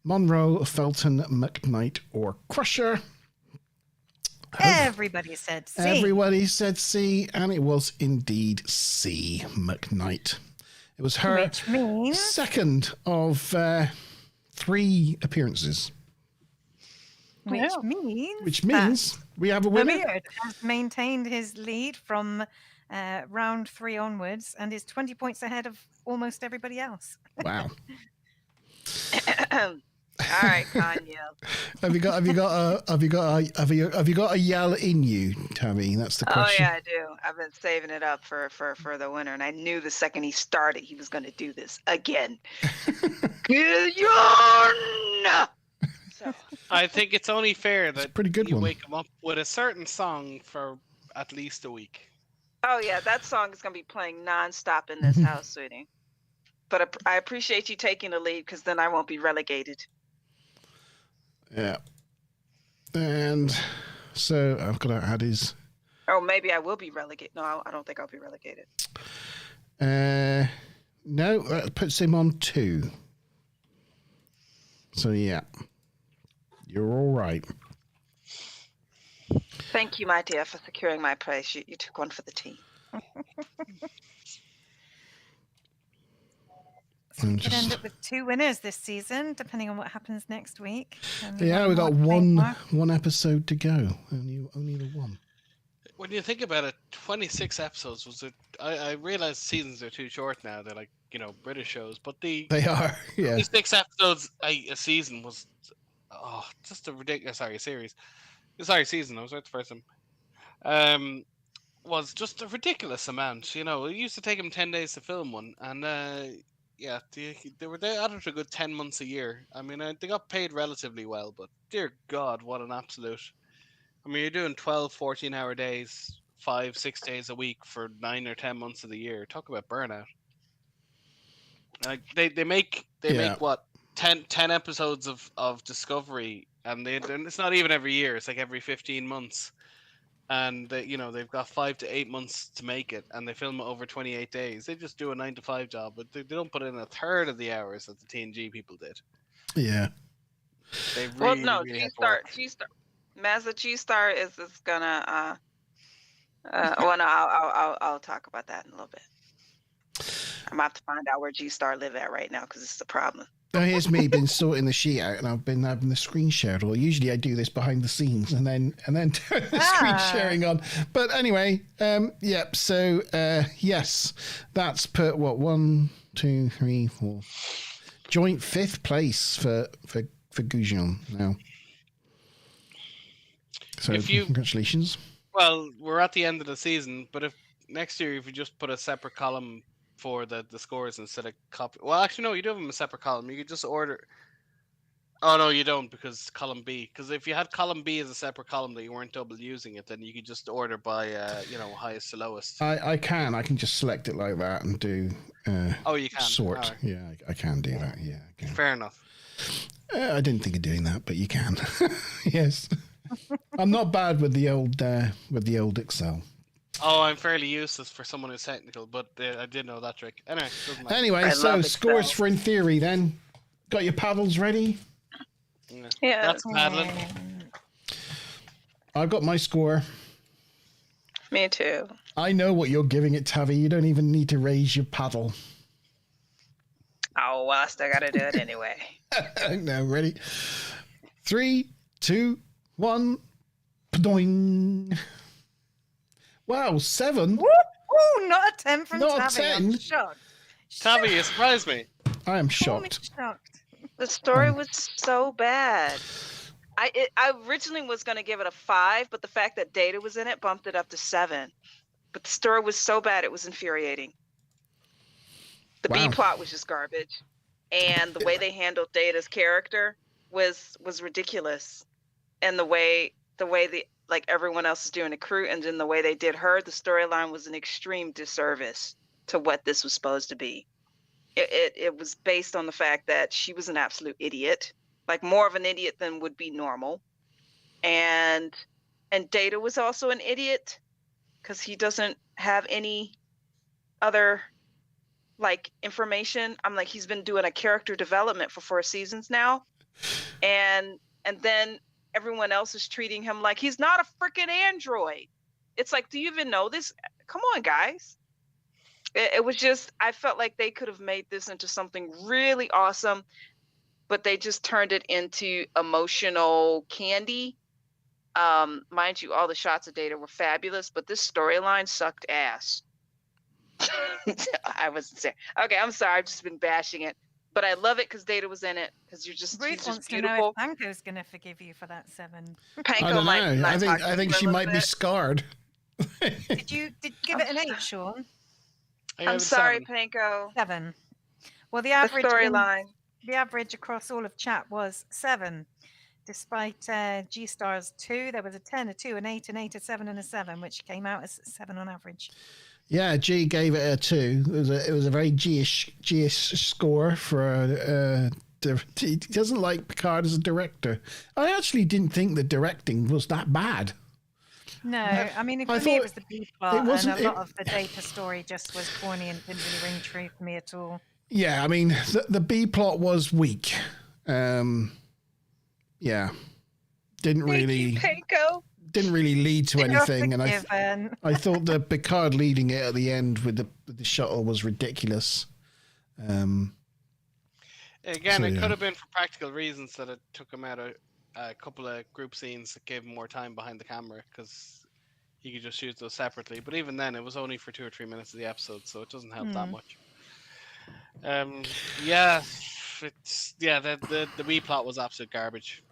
Monroe, Felton, McKnight, or Crusher? Everybody said C. Everybody said C, and it was indeed C, McKnight. It was her Which means... second of 3 appearances. Which means we have a winner. Beard has maintained his lead from round 3 onwards and is 20 points ahead of almost everybody else. Wow. All right, Kanye. Have you got a yell in you, Tammy? That's the question. Oh yeah, I do. I've been saving it up for the winner, and I knew the second he started, he was going to do this again. Gideon! So. I think it's only fair that pretty good you one. wake him up with a certain song for at least a week. Oh yeah, that song is going to be playing nonstop in this house, sweetie. But I appreciate you taking the lead, because then I won't be relegated. Yeah. And so I've got to add his... Oh, maybe I will be relegated. No, I don't think I'll be relegated. No, that puts him on 2. So, yeah. You're all right. Thank you, my dear, for securing my place. You took one for the team. So we could end up with 2 winners this season, depending on what happens next week. Yeah, we got one episode to go. Only the one. When you think about it, 26 episodes was it? I realize seasons are too short now. They're like, British shows, but they are. Yeah, 26 episodes a season was just a ridiculous. Season. I was right the first time. Was just a ridiculous amount. It used to take them 10 days to film one, and yeah, they were there at it a good 10 months a year. I mean, they got paid relatively well, but dear God, what an absolute. I mean, you're doing 12, 14-hour days, 5, 6 days a week for 9 or 10 months of the year. Talk about burnout. Like they make what 10 episodes of Discovery, and it's not even every year. It's like every 15 months. And they've got 5 to 8 months to make it, and they film it over 28 days. They just do a 9 to 5 job, but they don't put in a third of the hours that the TNG people did. Yeah. They really, Mazda G-Star is gonna. I'll talk about that in a little bit. I'm about to find out where G-Star live at right now, because it's the problem. Oh, here's me been sorting the sheet out, and I've been having the screen shared. Or usually I do this behind the scenes, and then turn the screen sharing on. But anyway, yep. So yes, that's put 1, 2, 3, 4, joint 5th place for Goujon now. So congratulations. Well, we're at the end of the season, but if next year if you just put a separate column for the scores instead of copy. Well, actually, no, you do have them a separate column. You could just order. Oh no, you don't, because column B. Because if you had column B as a separate column that you weren't double using it, then you could just order by highest to lowest. I can just select it like that and do. You can sort. Right. Yeah, I can do that. Yeah, I can. Fair enough. I didn't think of doing that, but you can. Yes, I'm not bad with the old Excel. Oh, I'm fairly useless for someone who's technical, but I did know that trick. Anyway, so scores for In Theory then. Got your paddles ready? Yeah. That's paddling. I've got my score. Me too. I know what you're giving it, Tavi. You don't even need to raise your paddle. Oh, well, I still got to do it anyway. Now, ready? 3, 2, 1. Pdoing. Wow, 7. Woo, not a 10 from Not Tavi. 10. I'm shocked. Tavi, you surprised me. I am shocked. The story was so bad. I originally was going to give it a 5, but the fact that Data was in it bumped it up to 7. But the story was so bad, it was infuriating. The Wow. B plot was just garbage, and the way they handled Data's character was ridiculous, and the way like everyone else is doing the crew, and then the way they did her, the storyline was an extreme disservice to what this was supposed to be. It was based on the fact that she was an absolute idiot, like more of an idiot than would be normal, and Data was also an idiot because he doesn't have any other like information. I'm like, he's been doing a character development for 4 seasons now, and then everyone else is treating him like he's not a freaking android. It's like, do you even know this? Come on, guys. It was just, I felt like they could have made this into something really awesome, but they just turned it into emotional candy. Mind you, all the shots of Data were fabulous, but this storyline sucked ass. I wasn't saying. Okay, I'm sorry. I've just been bashing it, but I love it because Data was in it. Because he's Ruth just wants beautiful. to know if Panko's going to forgive you for that 7. Panko I don't might know. not I talk to think you she a might little be bit. scarred. Did you give it an 8, Sean? I gave I'm it sorry, 7. Panko. 7. Well, the The average storyline. the average across all of chat was 7. Despite G Stars 2, there was a 10, a 2, an 8, an 8, a 7, and a 7, which came out as 7 on average. Yeah, G gave it a 2. It was a very G-ish score for. He doesn't like Picard as a director. I actually didn't think the directing was that bad. No, I mean, for me, thought it was the B plot, and wasn't- a lot of the Data story just was corny and didn't really ring true for me at all. Yeah, I mean, the B plot was weak. Yeah, didn't really Panko. didn't really lead to anything, and Forgiven. I thought the Picard leading it at the end with the shuttle was ridiculous. Again, So, it yeah. could have been for practical reasons that it took him out a couple of group scenes that gave him more time behind the camera because he could just shoot those separately. But even then, it was only for 2 or 3 minutes of the episode, so it doesn't help that much. Yeah, the B plot was absolute garbage.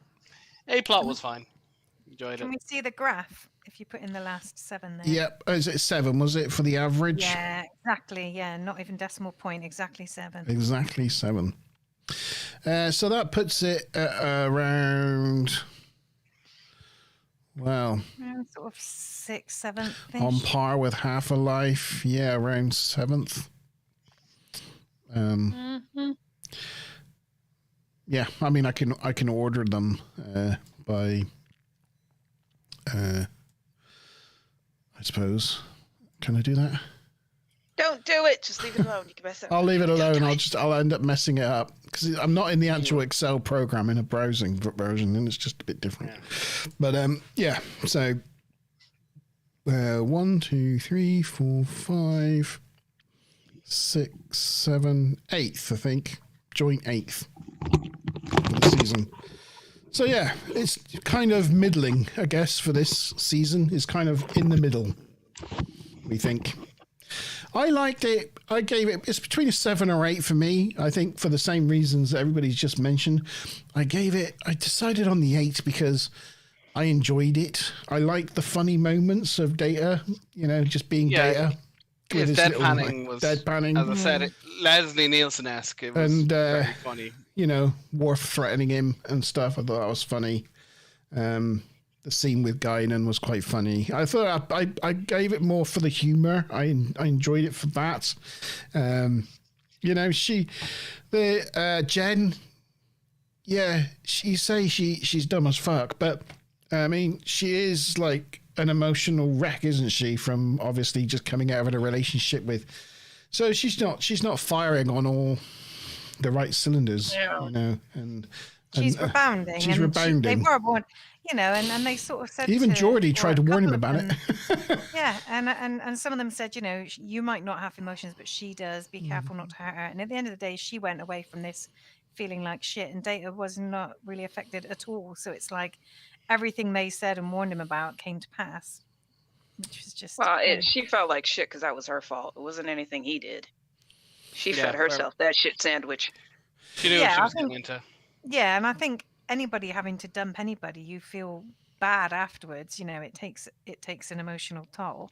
A plot was fine. Enjoyed Can it. we see the graph if you put in the last 7 there? Yep, is it 7? Was it for the average? Yeah, exactly. Yeah, not even decimal point, exactly 7. Exactly 7. So that puts it at around, well, Sort of 6th, 7th. on par with Half a Life. Yeah, around 7th. Yeah, I mean, I can order them by, I suppose. Can I do that? Don't do it. Just leave it alone. You can mess it up. I'll leave it alone. Don't do I'll end up messing it up because I'm not in the actual Excel program in a browsing version, and it's just a bit different. Yeah. But yeah. So 1, 2, 3, 4, 5, 6, 7, 8th. I think joint 8th for the season. So yeah, it's kind of middling, I guess, for this season. It's kind of in the middle, we think. I liked it. I gave it, it's between a 7 or 8 for me. I think for the same reasons that everybody's just mentioned. I decided on the 8 because I enjoyed it. I liked the funny moments of Data, just being Data. His with deadpanning was, deadpanning. as I said, Leslie Nielsen-esque. It was And, very funny. Worf threatening him and stuff. I thought that was funny. The scene with Guinan was quite funny. I thought I gave it more for the humor. I enjoyed it for that. Jen, yeah, you say she's dumb as fuck, but I mean, she is like an emotional wreck, isn't she? From obviously just coming out of a relationship with. So she's not firing on all the right cylinders, and she's rebounding. She's rebounding. They were born, and they sort of said. Even Geordie tried to warn him about it. Yeah, and some of them said, you might not have emotions, but she does. Be careful not to hurt her. And at the end of the day, she went away from this feeling like shit, and Data was not really affected at all. So it's like everything they said and warned him about came to pass, which was just. Well, she felt like shit because that was her fault. It wasn't anything he did. She fed well, herself that shit sandwich. She knew what she was getting into. Yeah, and I think anybody having to dump anybody, you feel bad afterwards. It takes an emotional toll.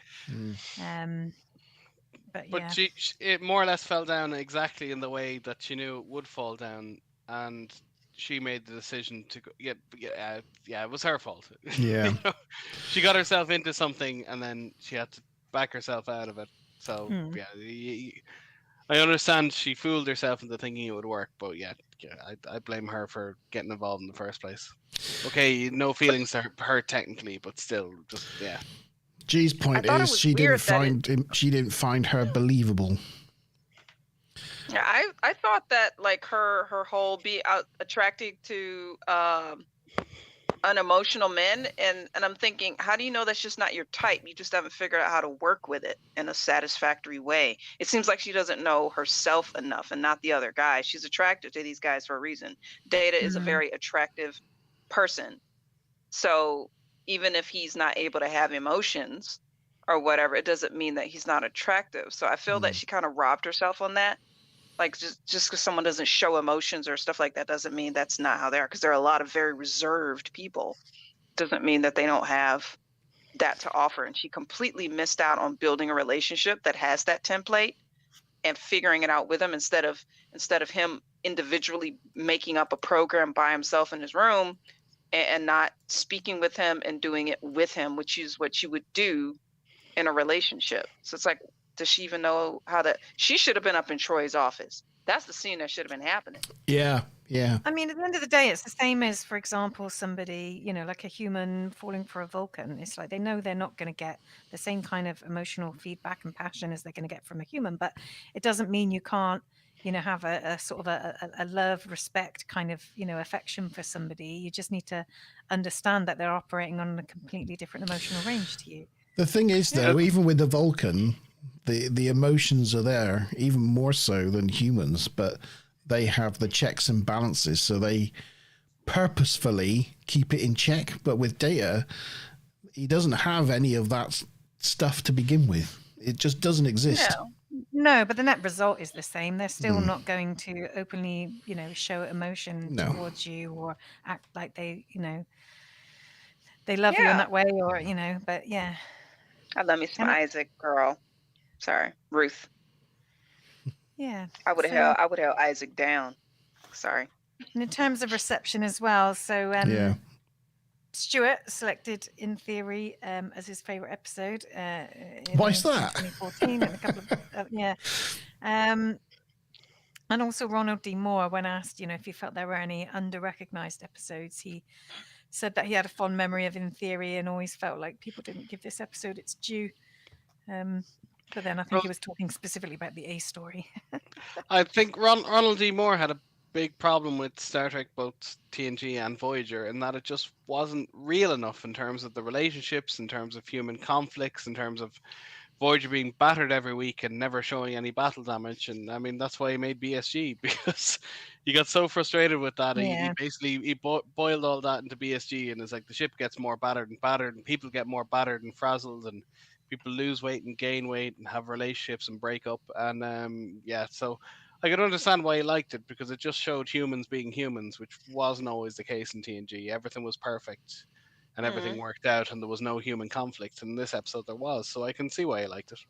But But yeah. it more or less fell down exactly in the way that she knew it would fall down, and she made the decision to go. Yeah, it was her fault. Yeah. She got herself into something, and then she had to back herself out of it. So Hmm. yeah, I understand she fooled herself into thinking it would work, but yeah, I blame her for getting involved in the first place. Okay, no feelings to her technically, but still, just yeah. G's I point thought it is was she didn't weird that find her believable. Yeah, I thought that like her whole be out attracted to unemotional men, and I'm thinking, how do you know that's just not your type? You just haven't figured out how to work with it in a satisfactory way. It seems like she doesn't know herself enough and not the other guys. She's attracted to these guys for a reason. Data is a Mm. very attractive person. So even if he's not able to have emotions or whatever, it doesn't mean that he's not attractive. So I feel that she kind of robbed herself on that. Like just because someone doesn't show emotions or stuff like that doesn't mean that's not how they are. Because there are a lot of very reserved people. Doesn't mean that they don't have that to offer. And she completely missed out on building a relationship that has that template and figuring it out with him instead of him individually making up a program by himself in his room and not speaking with him and doing it with him, which is what you would do in a relationship. So it's like, does she even know how to? She should have been up in Troy's office. That's the scene that should have been happening. Yeah. I mean, at the end of the day, it's the same as, for example, somebody, like a human falling for a Vulcan. It's like they know they're not going to get the same kind of emotional feedback and passion as they're going to get from a human, but it doesn't mean you can't, have a sort of a love, respect kind of, affection for somebody. You just need to understand that they're operating on a completely different emotional range to you. The thing is, though, even with the Vulcan, the emotions are there, even more so than humans, but they have the checks and balances, so they purposefully keep it in check. But with Data, he doesn't have any of that stuff to begin with. It just doesn't exist. No, but the net result is the same. They're still not going to openly, show emotion towards you or act like they, they love you in that way, or but yeah. I love me some Isaac, girl. Sorry, Ruth. Yeah. I would have held Isaac down. Sorry. And in terms of reception as well, so Stuart selected In Theory as his favorite episode. Why's that? 2014 and a couple of and also Ronald D. Moore, when asked, if he felt there were any under-recognized episodes, he said that he had a fond memory of In Theory and always felt like people didn't give this episode its due. But then I think he was talking specifically about the A story. I think Ronald D. Moore had a big problem with Star Trek, both TNG and Voyager, in that it just wasn't real enough in terms of the relationships, in terms of human conflicts, in terms of Voyager being battered every week and never showing any battle damage. And I mean, that's why he made BSG, because he got so frustrated with that. He basically boiled all that into BSG, and it's like the ship gets more battered, and people get more battered and frazzled, and people lose weight and gain weight and have relationships and break up. And so I could understand why he liked it, because it just showed humans being humans, which wasn't always the case in TNG. Everything was perfect and everything worked out and there was no human conflict. And in this episode there was, so I can see why he liked it.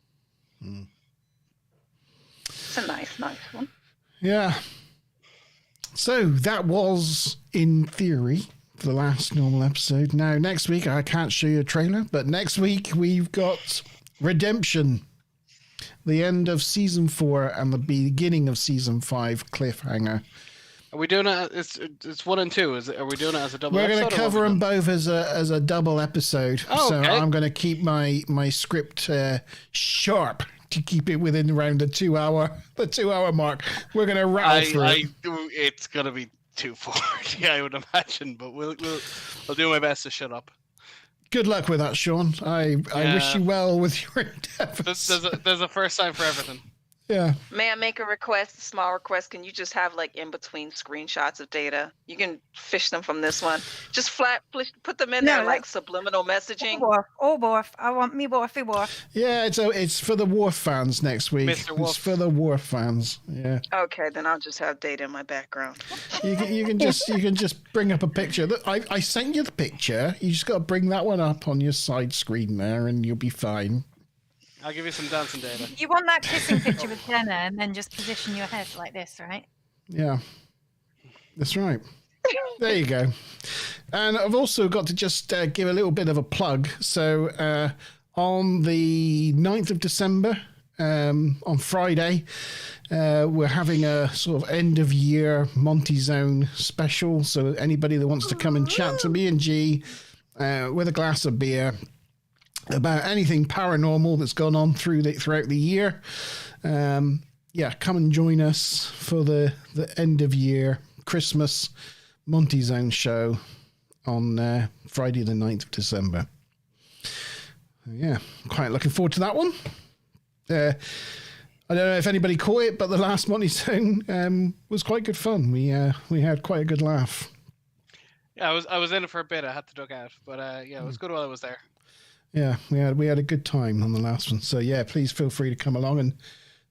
It's a nice one. Yeah. So that was In Theory, the last normal episode. Now, next week, I can't show you a trailer, but next week we've got Redemption, the end of season 4 and the beginning of season 5 cliffhanger. Are we doing it? It's 1 and 2. Are we doing it as a double? We're going to cover them both as a double episode. Oh, so okay. I'm going to keep my script sharp to keep it within around the 2 hour mark. We're going to rattle through it. It's going to be 2:40, I would imagine, but I'll do my best to shut up. Good luck with that, Sean. I wish you well with your endeavors. There's a first time for everything. Yeah. May I make a small request? Can you just have like in between screenshots of Data? You can fish them from this one. Just put them in there like subliminal messaging. Worf. I want me Worf. Yeah, it's for the Worf fans next week. Mr. Worf. It's for the Worf fans. Yeah. Okay, then I'll just have Data in my background. You can just bring up a picture. I sent you the picture. You just got to bring that one up on your side screen there, and you'll be fine. I'll give you some dancing data. You want that kissing picture with Jenna, and then just position your head like this, right? Yeah, that's right. There you go. And I've also got to just give a little bit of a plug. So on the 9th of December, on Friday, we're having a sort of end of year Monty Zone special. So anybody that wants to come and chat to me and G with a glass of beer about anything paranormal that's gone on throughout the year, come and join us for the end of year Christmas Monty Zone show on Friday the 9th of December. Yeah, quite looking forward to that one. I don't know if anybody caught it, but the last Monty Zone was quite good fun. We had quite a good laugh. Yeah, I was in it for a bit. I had to duck out, but it was good while I was there. Yeah, we had a good time on the last one. So yeah, please feel free to come along and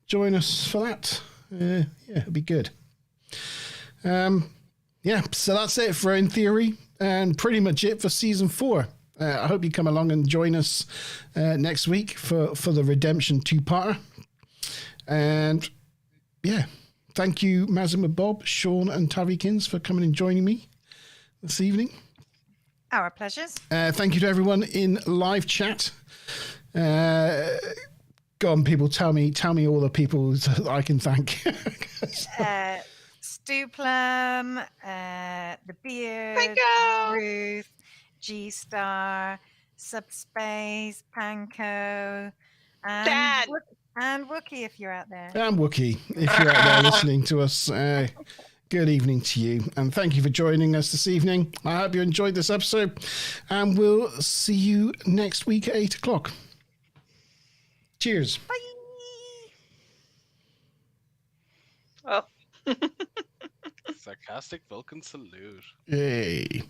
join us for that. It'll be good. So that's it for In Theory, and pretty much it for season 4. I hope you come along and join us next week for the Redemption 2-parter. And yeah, thank you, Mazima Bob, Sean, and Tavykins for coming and joining me this evening. Our pleasures. Thank you to everyone in live chat. Go on, people, tell me all the people that I can thank. Stu Plum, The Beard, Ruth, G Star, Subspace, Panko, and Dad. And Wookie, if you're out there. And Wookie, if you're out there listening to us. Good evening to you, and thank you for joining us this evening. I hope you enjoyed this episode, and we'll see you next week at 8 o'clock. Cheers. Oh. Sarcastic Vulcan salute. Yay.